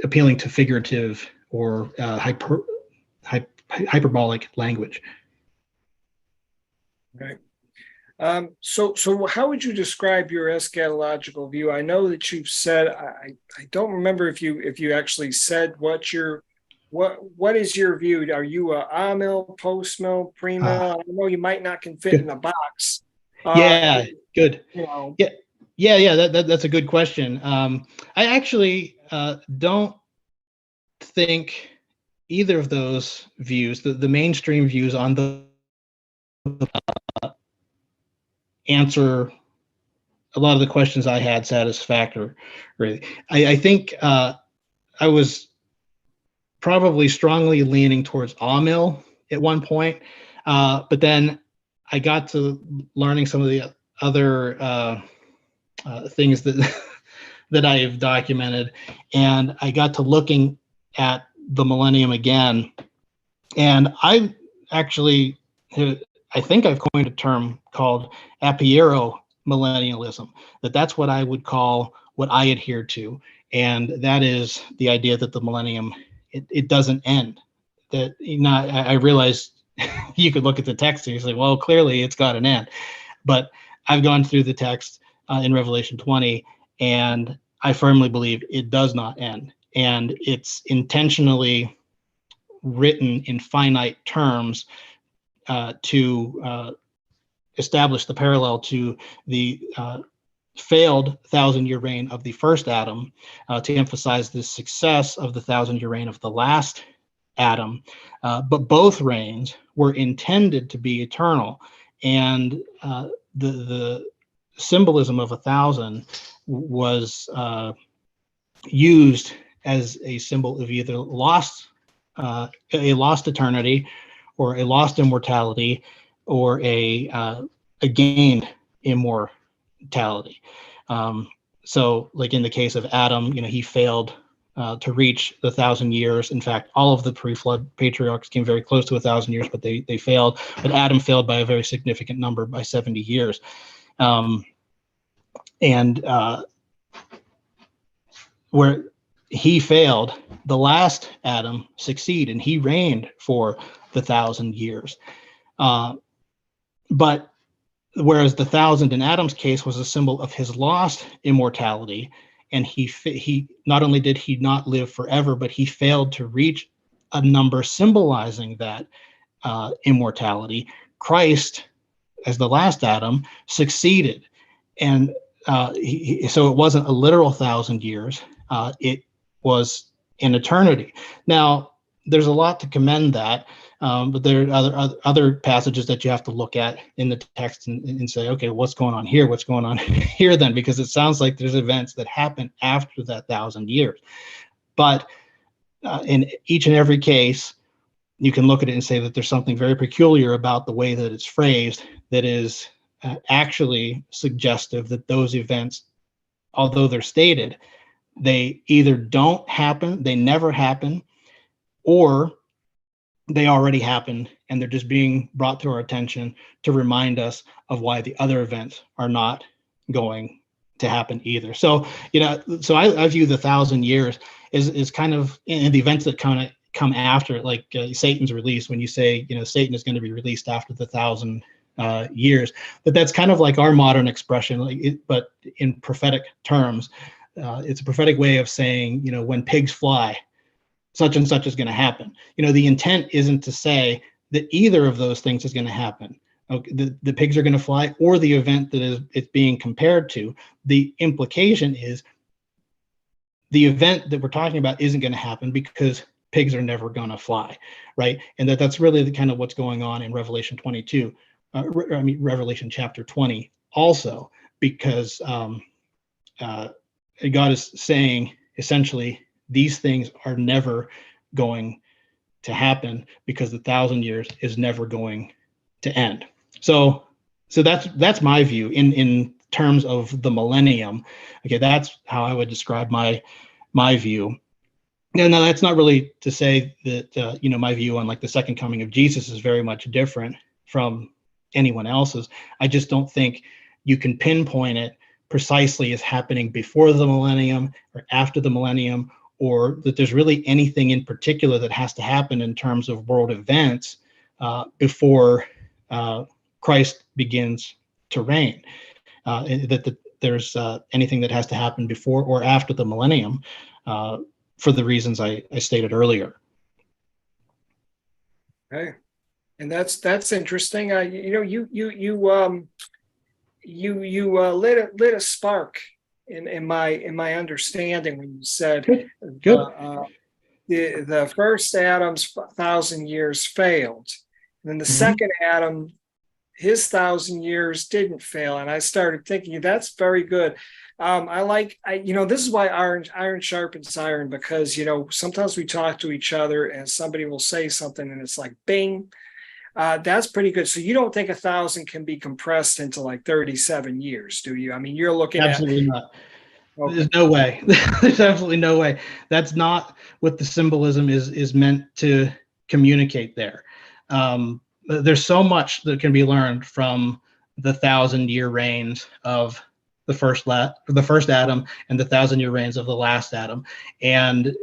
appealing to figurative or hyperbolic language. Right. So how would you describe your eschatological view? I know that you've said, I don't remember if you actually said what is your view? Are you a amill, post mill, pre mill? I know you might not can fit in a box. Yeah, good. Yeah. That's a good question. I actually don't think either of those views, the mainstream views on the answer a lot of the questions I had satisfactorily. I think I was probably strongly leaning towards Amill at one point, but then I got to learning some of the other things that I have documented, and I got to looking at the millennium again, and I actually I think I've coined a term called apiero millennialism. That's what I would call what I adhere to, and that is the idea that the millennium it doesn't end. That I realize you could look at the text and you say, well, clearly it's got an end, but I've gone through the text in Revelation 20, and I firmly believe it does not end, and it's intentionally written in finite terms to establish the parallel to the failed 1,000-year reign of the first Adam, to emphasize the success of the 1,000-year reign of the last Adam. But both reigns were intended to be eternal, and the symbolism of 1,000 was used as a symbol of either a lost eternity, or a lost immortality, or a gained immortality. So like in the case of Adam, he failed to reach the 1,000 years. In fact, all of the pre-flood patriarchs came very close to 1,000 years, but they failed. But Adam failed by a very significant number, by 70 years. And where he failed, the last Adam succeeded, and he reigned for the 1,000 years. But whereas the 1,000 in Adam's case was a symbol of his lost immortality, and he not only did he not live forever, but he failed to reach a number symbolizing that immortality. Christ, as the last Adam, succeeded, and so it wasn't a literal 1,000 years. It was an eternity. Now, there's a lot to commend that, but there are other passages that you have to look at in the text and say, okay, what's going on here? What's going on here then? Because it sounds like there's events that happen after that 1,000 years. But in each and every case, you can look at it and say that there's something very peculiar about the way that it's phrased that is actually suggestive that those events, although they're stated, they either don't happen, they never happen, or they already happened and they're just being brought to our attention to remind us of why the other events are not going to happen either. So, so I view the 1,000 years is kind of in the events that kind of come after it, like Satan's release. When you say, Satan is going to be released after the 1,000 years, that's kind of like our modern expression, but in prophetic terms. It's a prophetic way of saying, when pigs fly, such and such is going to happen. The intent isn't to say that either of those things is going to happen. Okay, the pigs are going to fly, or the event that it's being compared to. The implication is the event that we're talking about isn't going to happen because pigs are never going to fly, right? And that's really the kind of what's going on in Revelation 22. Revelation chapter 20 also, because God is saying essentially these things are never going to happen because the 1,000 years is never going to end. So that's my view in terms of the millennium. Okay, that's how I would describe my view. Now that's not really to say that my view on like the second coming of Jesus is very much different from anyone else's. I just don't think you can pinpoint it precisely as happening before the millennium or after the millennium, or that there's really anything in particular that has to happen in terms of world events before Christ begins to reign. That there's anything that has to happen before or after the millennium for the reasons I stated earlier. Okay. And that's interesting. You lit a spark in my understanding when you said Good. The first Adam's 1,000 years failed, and then the second Adam, his 1,000 years didn't fail. And I started thinking that's very good. This is why iron sharpens iron, because sometimes we talk to each other and somebody will say something and it's like bing. That's pretty good. So you don't think 1,000 can be compressed into like 37 years, do you? I mean, you're looking absolutely at not. Okay. There's no way. There's absolutely no way. That's not what the symbolism is meant to communicate there. There's so much that can be learned from the 1,000-year reigns of the first Adam and the 1,000-year reigns of the last Adam. And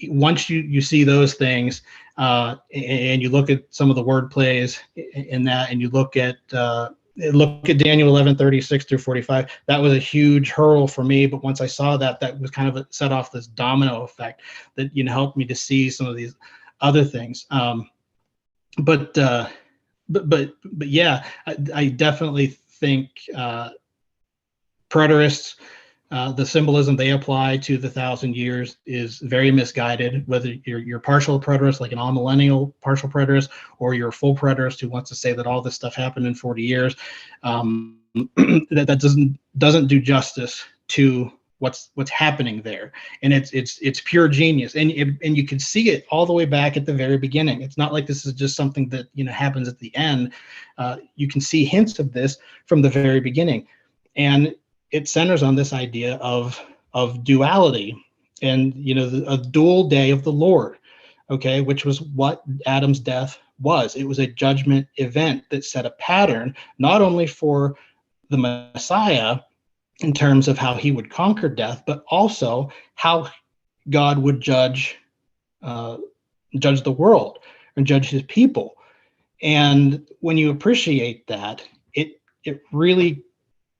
once you see those things, and you look at some of the word plays in that, and you look at Daniel 11:36 through 45, that was a huge hurdle for me. But once I saw that was kind of set off this domino effect that helped me to see some of these other things. But yeah, I definitely think preterists, the symbolism they apply to the 1,000 years is very misguided, whether you're partial preterist, like an all-millennial partial preterist, or you're a full preterist who wants to say that all this stuff happened in 40 years. That doesn't do justice to what's happening there. And it's pure genius. And you can see it all the way back at the very beginning. It's not like this is just something that happens at the end. You can see hints of this from the very beginning. And it centers on this idea of duality, and a dual day of the Lord, okay, which was what Adam's death was. It was a judgment event that set a pattern not only for the Messiah in terms of how he would conquer death, but also how God would judge the world and judge his people. And when you appreciate that, it really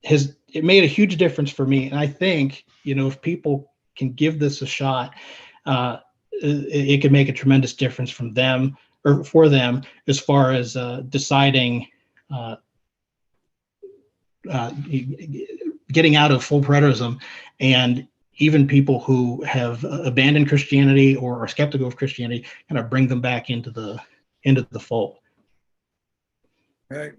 it made a huge difference for me. And I think, if people can give this a shot, it could make a tremendous difference for them as far as deciding getting out of full preterism, and even people who have abandoned Christianity or are skeptical of Christianity, kind of bring them back into the fold. Right.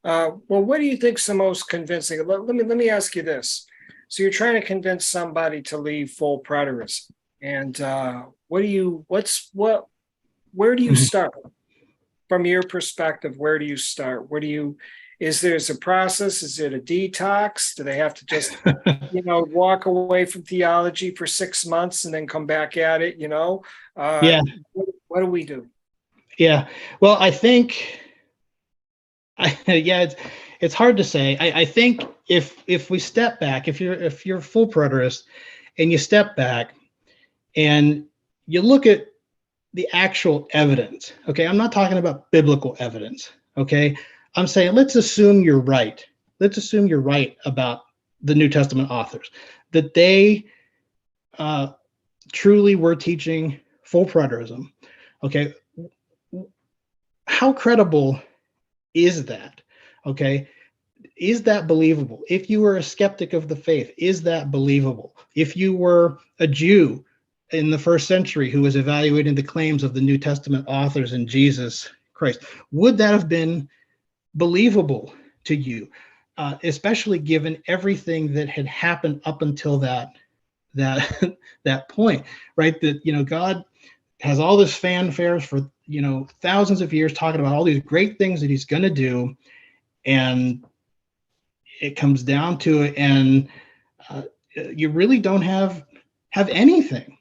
Well, what do you think's the most convincing? Let me ask you this. So you're trying to convince somebody to leave full preterism, and where do you start from your perspective? Where do you start? Is there a process? Is it a detox? Do they have to just walk away from theology for 6 months and then come back at it? Yeah. What do we do? Yeah. Well, I think. It's hard to say. I think if we step back, if you're a full preterist and you step back and you look at the actual evidence, okay, I'm not talking about biblical evidence, okay, I'm saying let's assume you're right. Let's assume you're right about the New Testament authors, that they truly were teaching full preterism, okay. How credible is that? Okay. Is that believable? If you were a skeptic of the faith, is that believable? If you were a Jew in the first century who was evaluating the claims of the New Testament authors in Jesus Christ, would that have been believable to you? Especially given everything that had happened up until that point, right? That, God has all this fanfare for thousands of years talking about all these great things that he's going to do, and it comes down to it, and you really don't have anything.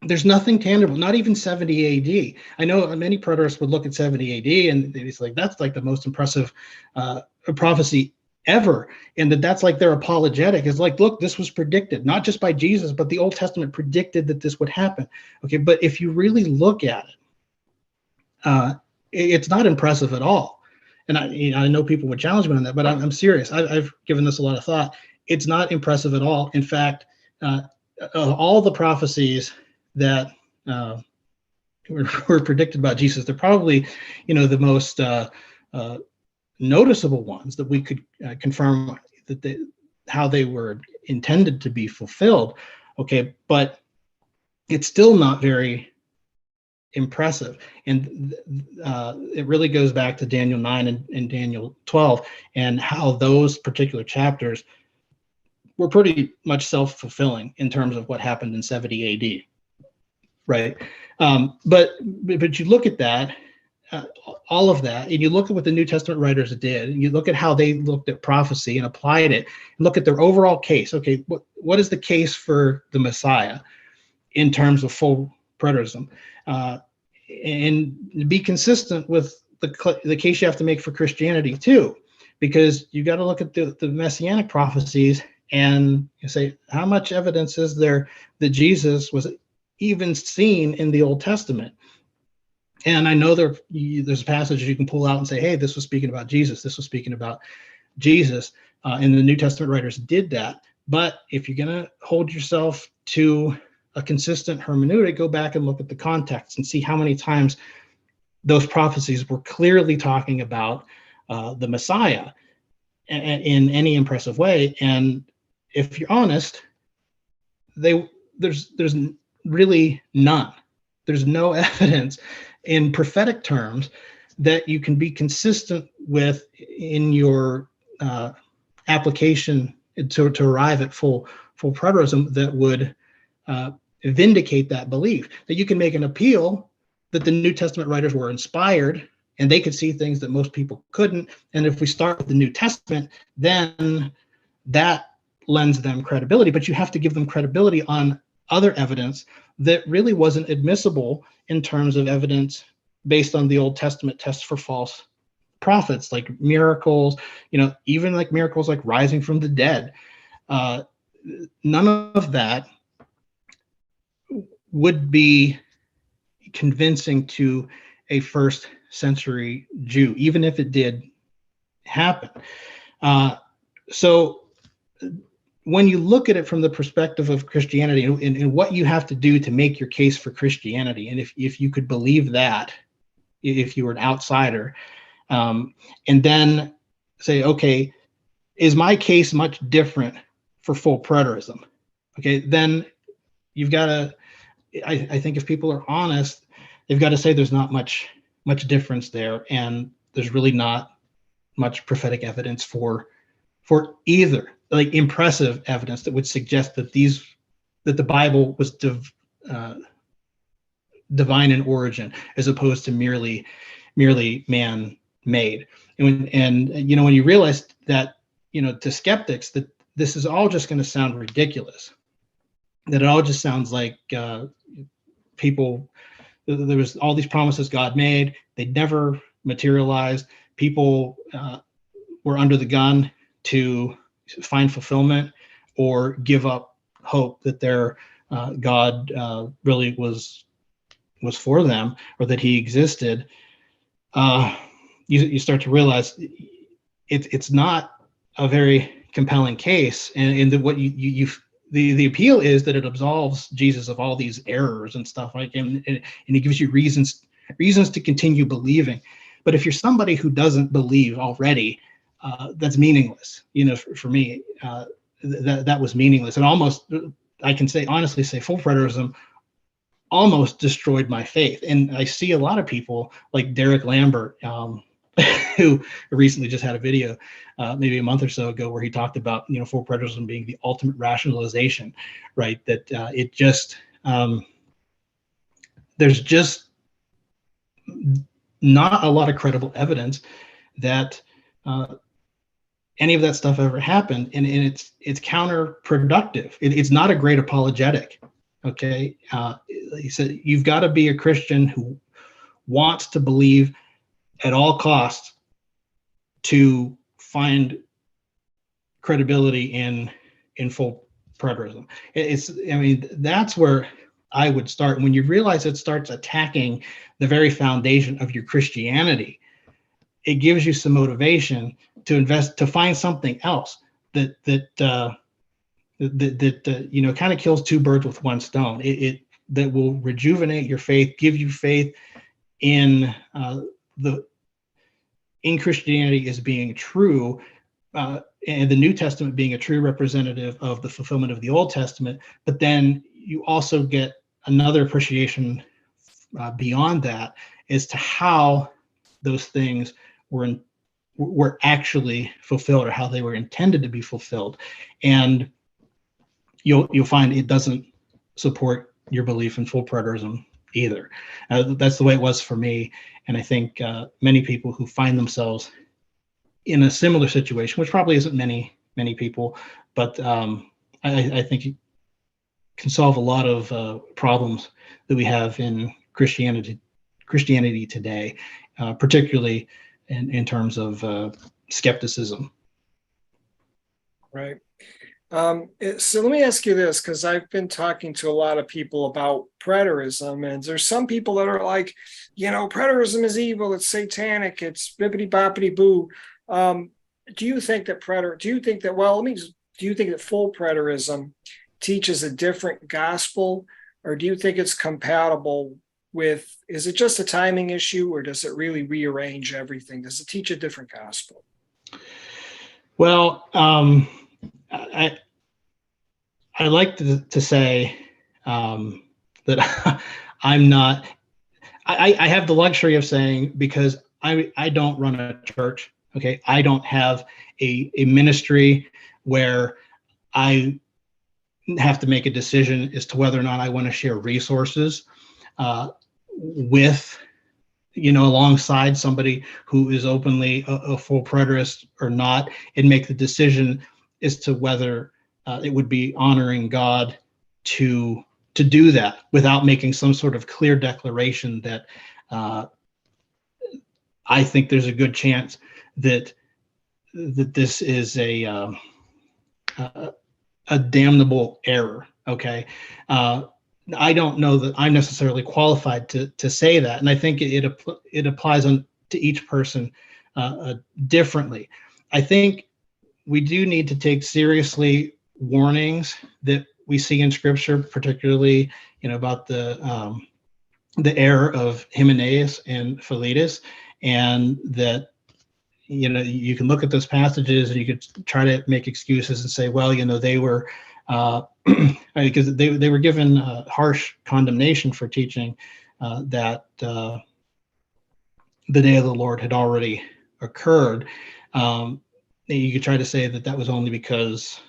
There's nothing tangible, not even 70 AD. I know many preterists would look at 70 AD and it's like, that's like the most impressive prophecy ever, and that's like their apologetic. Is like, look, this was predicted not just by Jesus, but the Old Testament predicted that this would happen. Okay, but if you really look at it, it's not impressive at all. And I know people would challenge me on that, but I'm serious. I've given this a lot of thought. It's not impressive at all. In fact, all the prophecies that were predicted about Jesus, they're probably the most noticeable ones that we could confirm that how they were intended to be fulfilled. Okay, but it's still not very impressive, and it really goes back to Daniel 9 and Daniel 12, and how those particular chapters were pretty much self-fulfilling in terms of what happened in 70 AD, right? But you look at that, all of that, and you look at what the New Testament writers did, and you look at how they looked at prophecy and applied it, and look at their overall case. Okay, what is the case for the Messiah in terms of full preterism? And be consistent with the case you have to make for Christianity too, because you got to look at the messianic prophecies and you say, how much evidence is there that Jesus was even seen in the Old Testament? And I know there's passages you can pull out and say, hey, this was speaking about Jesus. This was speaking about Jesus. And the New Testament writers did that. But if you're going to hold yourself to a consistent hermeneutic, go back and look at the context and see how many times those prophecies were clearly talking about the Messiah in any impressive way. And if you're honest, there's really none. There's no evidence in prophetic terms that you can be consistent with in your application to arrive at full preterism that would vindicate that belief. That you can make an appeal that the New Testament writers were inspired and they could see things that most people couldn't. And if we start with the New Testament, then that lends them credibility, but you have to give them credibility on other evidence that really wasn't admissible in terms of evidence based on the Old Testament tests for false prophets, like miracles, even like miracles like rising from the dead. None of that would be convincing to a first century Jew, even if it did happen. So when you look at it from the perspective of Christianity and what you have to do to make your case for Christianity, and if you could believe that, if you were an outsider, and then say, okay, is my case much different for full preterism? Okay, then you've got to, I think if people are honest, they've got to say there's not much difference there, and there's really not much prophetic evidence for either, like impressive evidence that would suggest that the Bible was divine in origin as opposed to merely man-made. And when you realize that, to skeptics, that this is all just going to sound ridiculous, that it all just sounds like people, there was all these promises God made, they never materialized. People were under the gun to find fulfillment or give up hope that their God really was for them, or that he existed. You start to realize it's not a very compelling case, and what the appeal is that it absolves Jesus of all these errors and stuff, like, and it gives you reasons to continue believing. But if you're somebody who doesn't believe already, that's meaningless. For me, that was meaningless, and almost, I can honestly say full preterism almost destroyed my faith. And I see a lot of people like Derek Lambert, who recently just had a video, maybe a month or so ago, where he talked about full preterism being the ultimate rationalization, right? That it just there's just not a lot of credible evidence that any of that stuff ever happened, and it's counterproductive. It's not a great apologetic. Okay, he said you've got to be a Christian who wants to believe at all costs to find credibility in full preterism. That's where I would start. When you realize it starts attacking the very foundation of your Christianity, it gives you some motivation to find something else that kind of kills two birds with one stone. That will rejuvenate your faith, give you faith in Christianity as being true, and the New Testament being a true representative of the fulfillment of the Old Testament. But then you also get another appreciation beyond that as to how those things were actually fulfilled, or how they were intended to be fulfilled. And you'll find it doesn't support your belief in full preterism either. That's the way it was for me, and I think many people who find themselves in a similar situation, which probably isn't many people, but I think it can solve a lot of problems that we have in Christianity today, particularly in terms of skepticism. Right. So let me ask you this, because I've been talking to a lot of people about preterism, and there's some people that are like, preterism is evil, it's satanic, it's bippity boppity boo. Do you think that full preterism teaches a different gospel, or do you think it's compatible with, is it just a timing issue, or does it really rearrange everything? Does it teach a different gospel? Well, I like to say that I'm not. I have the luxury of saying, because I don't run a church. Okay, I don't have a ministry where I have to make a decision as to whether or not I want to share resources with, alongside somebody who is openly a full preterist or not, and make the decision as to whether it would be honoring God to do that without making some sort of clear declaration that I think there's a good chance that this is a damnable error. Okay. I don't know that I'm necessarily qualified to say that, and I think it applies to each person differently. I think we do need to take seriously warnings that we see in Scripture, particularly about the error of Hymenaeus and Philetus, and that you can look at those passages and you could try to make excuses and say, well, they were because they were given harsh condemnation for teaching that the day of the Lord had already occurred. You could try to say that was only because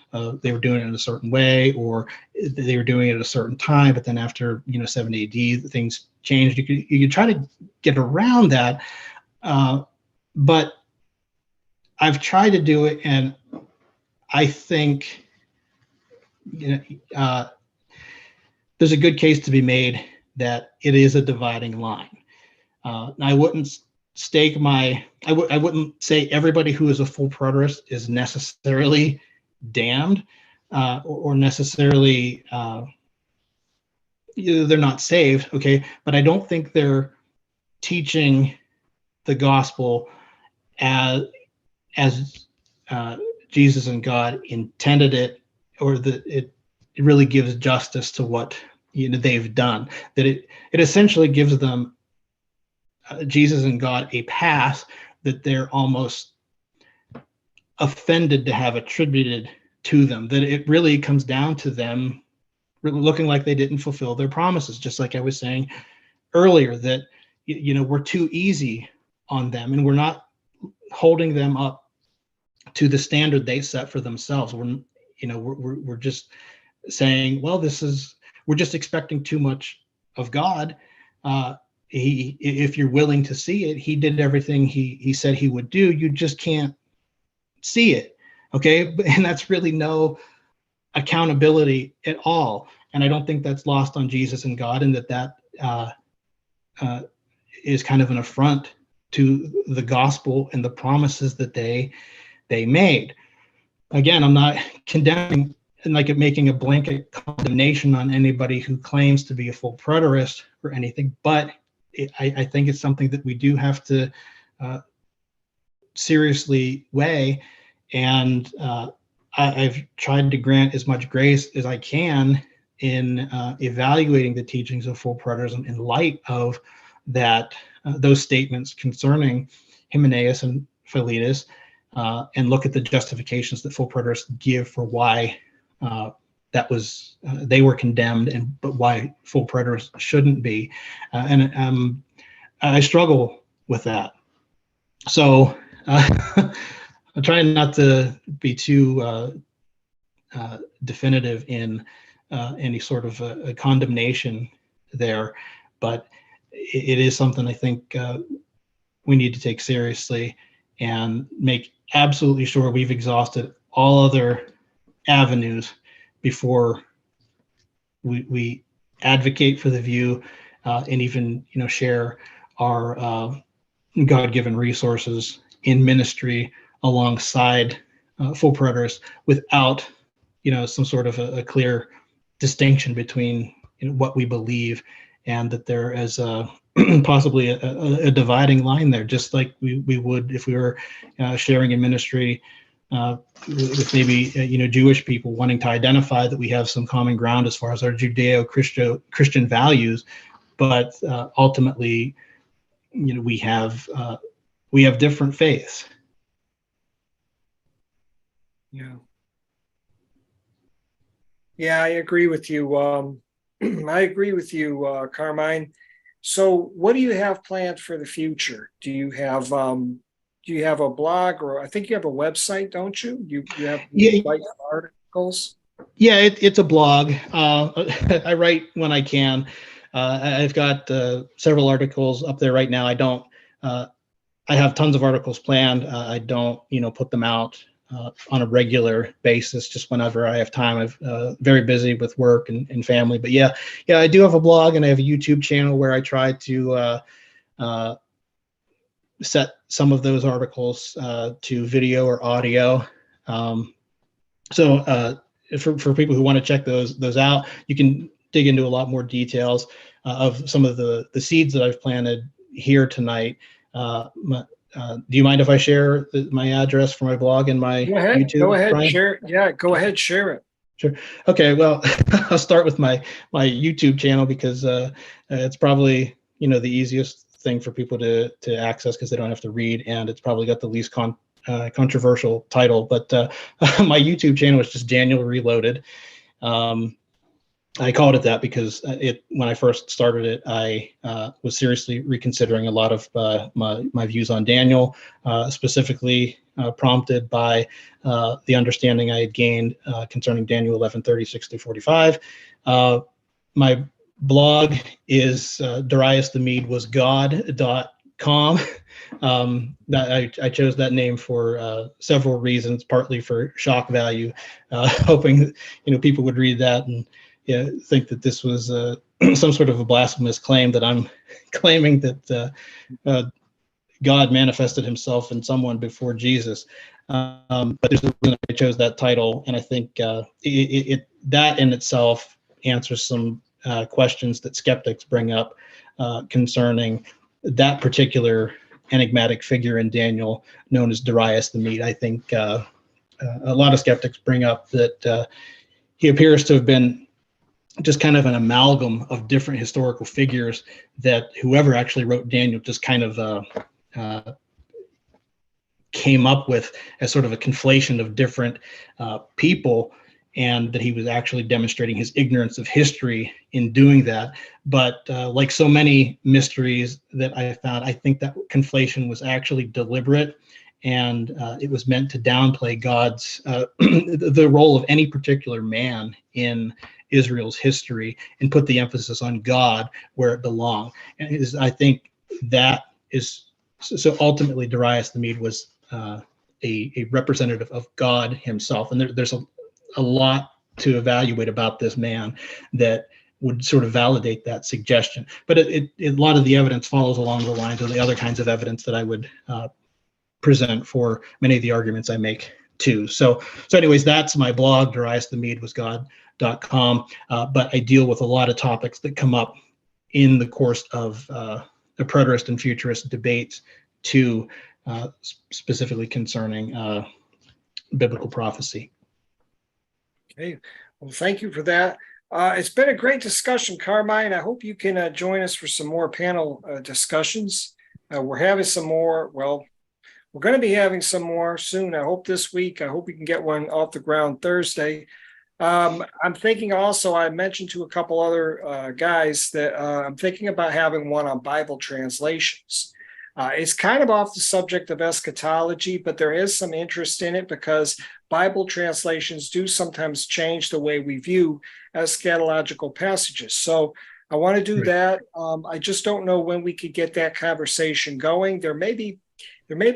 they were doing it in a certain way, or they were doing it at a certain time, but then after 70 AD things changed. You could try to get around that, but I've tried to do it, and I think there's a good case to be made that it is a dividing line. I wouldn't I wouldn't say everybody who is a full preterist is necessarily damned or necessarily they're not saved. Okay, but I don't think they're teaching the gospel as Jesus and God intended it, or that it really gives justice to what they've done. That it essentially gives them Jesus and God a pass that they're almost offended to have attributed to them. That it really comes down to them looking like they didn't fulfill their promises, just like I was saying earlier, that we're too easy on them, and we're not holding them up to the standard they set for themselves. We're just saying, well, we're just expecting too much of God. If you're willing to see it, he did everything he said he would do. You just can't see it. Okay. And that's really no accountability at all. And I don't think that's lost on Jesus and God, and that is kind of an affront to the gospel and the promises that they made. Again, I'm not condemning and making a blanket condemnation on anybody who claims to be a full preterist or anything, but I think it's something that we do have to seriously weigh. And I've tried to grant as much grace as I can in evaluating the teachings of full preterism in light of that those statements concerning Hymenaeus and Philetus, and look at the justifications that full preterists give for why they were condemned, but why full preterists shouldn't be. And I struggle with that. So I'm trying not to be too definitive in any sort of a condemnation there, but it is something I think we need to take seriously and make absolutely sure we've exhausted all other avenues before we advocate for the view and even share our God-given resources in ministry alongside full preterists without some sort of a clear distinction between what we believe, and that there is possibly a dividing line there, just like we would if we were sharing in ministry with maybe Jewish people, wanting to identify that we have some common ground as far as our Judeo-Christian values, but ultimately we have different faiths. Yeah, I agree with you. I agree with you, Carmine. So what do you have planned for the future? Do you have a blog, or I think you have a website, don't you? You have write articles? Yeah, it's a blog. I write when I can. I've got several articles up there right now. I have tons of articles planned. I don't put them out on a regular basis, just whenever I have time. I'm very busy with work and family. But yeah, I do have a blog and I have a YouTube channel where I try to set some of those articles to video or audio. So for people who want to check those out, you can dig into a lot more details of some of the seeds that I've planted here tonight. Do you mind if I share my address for my blog and my YouTube? Go ahead, Brian? share. Yeah, go ahead, share it. Sure. Okay. Well, I'll start with my YouTube channel because it's probably the easiest thing for people to access because they don't have to read, and it's probably got the least controversial title. But my YouTube channel is just Daniel Reloaded. I called it that because when I first started it, I was seriously reconsidering a lot of my views on Daniel, specifically prompted by the understanding I had gained concerning Daniel 11:36-45. My blog is DariusTheMedeWasGod.com. I chose that name for several reasons, partly for shock value, hoping people would read that and think that this was some sort of a blasphemous claim that I'm claiming that God manifested himself in someone before Jesus. But there's a reason I chose that title, and I think that in itself answers some questions that skeptics bring up concerning that particular enigmatic figure in Daniel known as Darius the Mede. I think a lot of skeptics bring up that he appears to have been just kind of an amalgam of different historical figures that whoever actually wrote Daniel just kind of came up with as sort of a conflation of different people, and that he was actually demonstrating his ignorance of history in doing that. But like so many mysteries that I found, I think that conflation was actually deliberate, and it was meant to downplay God's the role of any particular man in Israel's history and put the emphasis on God where it belonged. And I think that is so. Ultimately, Darius the Mede was a representative of God himself, and there's a lot to evaluate about this man that would sort of validate that suggestion. But a lot of the evidence follows along the lines of the other kinds of evidence that I would present for many of the arguments I make too. So anyways, that's my blog, DariusTheMedeWasGod.com. But I deal with a lot of topics that come up in the course of the preterist and futurist debates too, specifically concerning biblical prophecy. Okay, well, thank you for that. It's been a great discussion, Carmine. I hope you can join us for some more panel discussions. We're having some more, well, we're going to be having some more soon. I hope this week. I hope we can get one off the ground Thursday. I'm thinking also, I mentioned to a couple other guys that I'm thinking about having one on Bible translations. It's kind of off the subject of eschatology, but there is some interest in it because Bible translations do sometimes change the way we view eschatological passages. So I want to do that. I just don't know when we could get that conversation going. There may be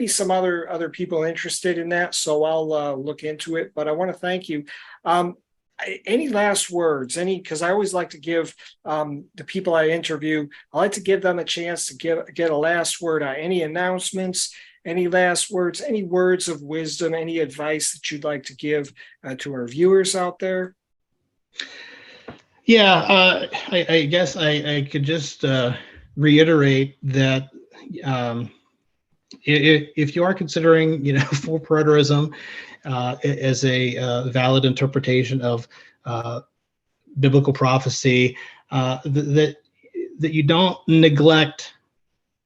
some other people interested in that, so I'll look into it. But I want to thank you. Any last words? Because I always like to give the people I interview, I like to give them a chance to get a last word. Any announcements? Any last words? Any words of wisdom? Any advice that you'd like to give to our viewers out there? Yeah, I guess I could just reiterate that if you are considering, full preterism as a valid interpretation of biblical prophecy, that you don't neglect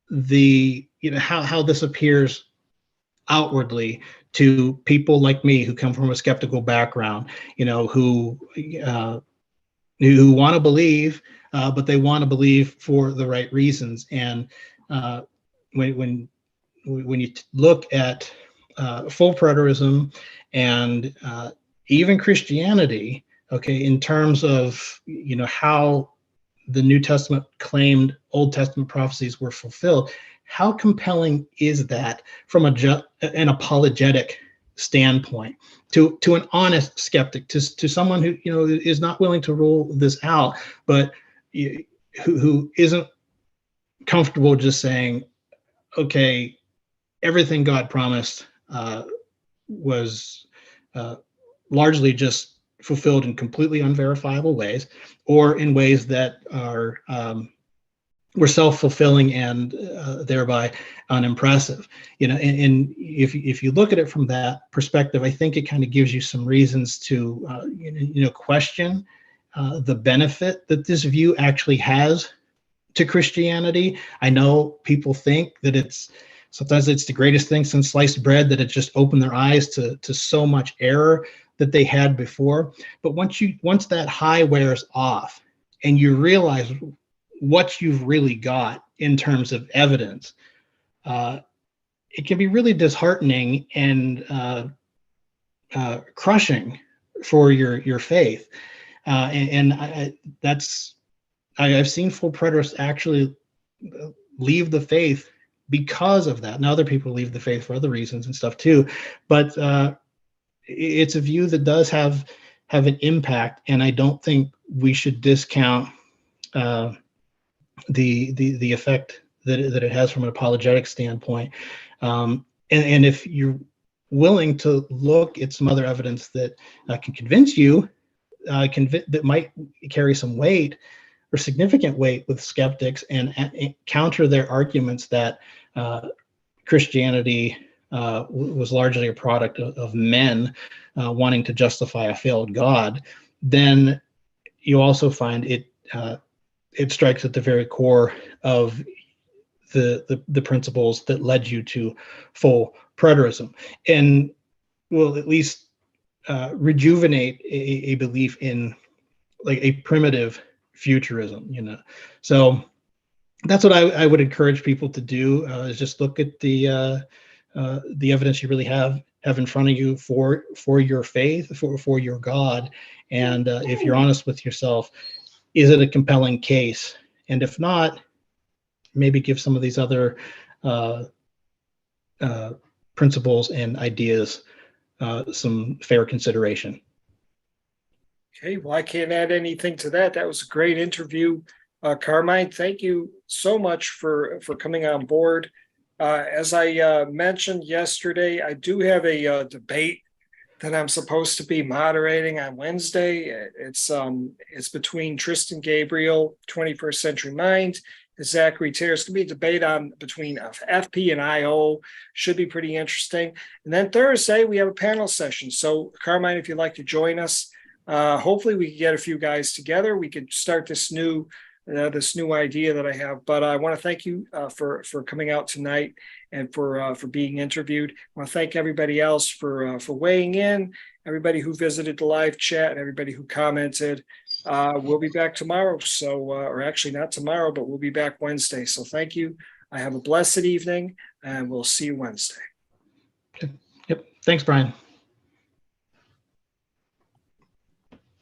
the how this appears outwardly to people like me who come from a skeptical background, who want to believe, but they want to believe for the right reasons. And when you look at full preterism and even Christianity, okay, in terms of how the New Testament claimed Old Testament prophecies were fulfilled, how compelling is that from an apologetic standpoint, to an honest skeptic, to someone who is not willing to rule this out, but who isn't comfortable just saying, okay, everything God promised was largely just fulfilled in completely unverifiable ways, or in ways that were self-fulfilling and thereby unimpressive. And if you look at it from that perspective, I think it kind of gives you some reasons to question the benefit that this view actually has to Christianity. I know people think that sometimes it's the greatest thing since sliced bread, that it just opened their eyes to so much error that they had before. But once that high wears off and you realize what you've really got in terms of evidence, it can be really disheartening and crushing for your faith. I've seen full preterists actually leave the faith because of that. Now, other people leave the faith for other reasons and stuff too, but it's a view that does have an impact, and I don't think we should discount the effect that it has from an apologetic standpoint. And if you're willing to look at some other evidence that can convince you, that might carry some weight or significant weight with skeptics, and counter their arguments that Christianity was largely a product of men wanting to justify a failed God, then you also find it strikes at the very core of the principles that led you to full preterism, and will at least rejuvenate a belief in like a primitive futurism. So that's what I would encourage people to do, is just look at the evidence you really have in front of you for your faith, for your God, and if you're honest with yourself, is it a compelling case? And if not, maybe give some of these other principles and ideas some fair consideration. Okay, well, I can't add anything to that. That was a great interview. Carmine, thank you so much for coming on board. As I mentioned yesterday, I do have a debate that I'm supposed to be moderating on Wednesday. It's between Tristan Gabriel, 21st Century Mind, and Zachary Taylor. It's going to be a debate between FP and IO. Should be pretty interesting. And then Thursday, we have a panel session. So, Carmine, if you'd like to join us, hopefully we can get a few guys together. We could start this new idea that I have. But I want to thank you for coming out tonight and for being interviewed. I want to thank everybody else for weighing in, everybody who visited the live chat, and everybody who commented. We'll be back tomorrow. So, or actually not tomorrow, but we'll be back Wednesday. So thank you. I have a blessed evening, and we'll see you Wednesday. Yep. Thanks, Brian.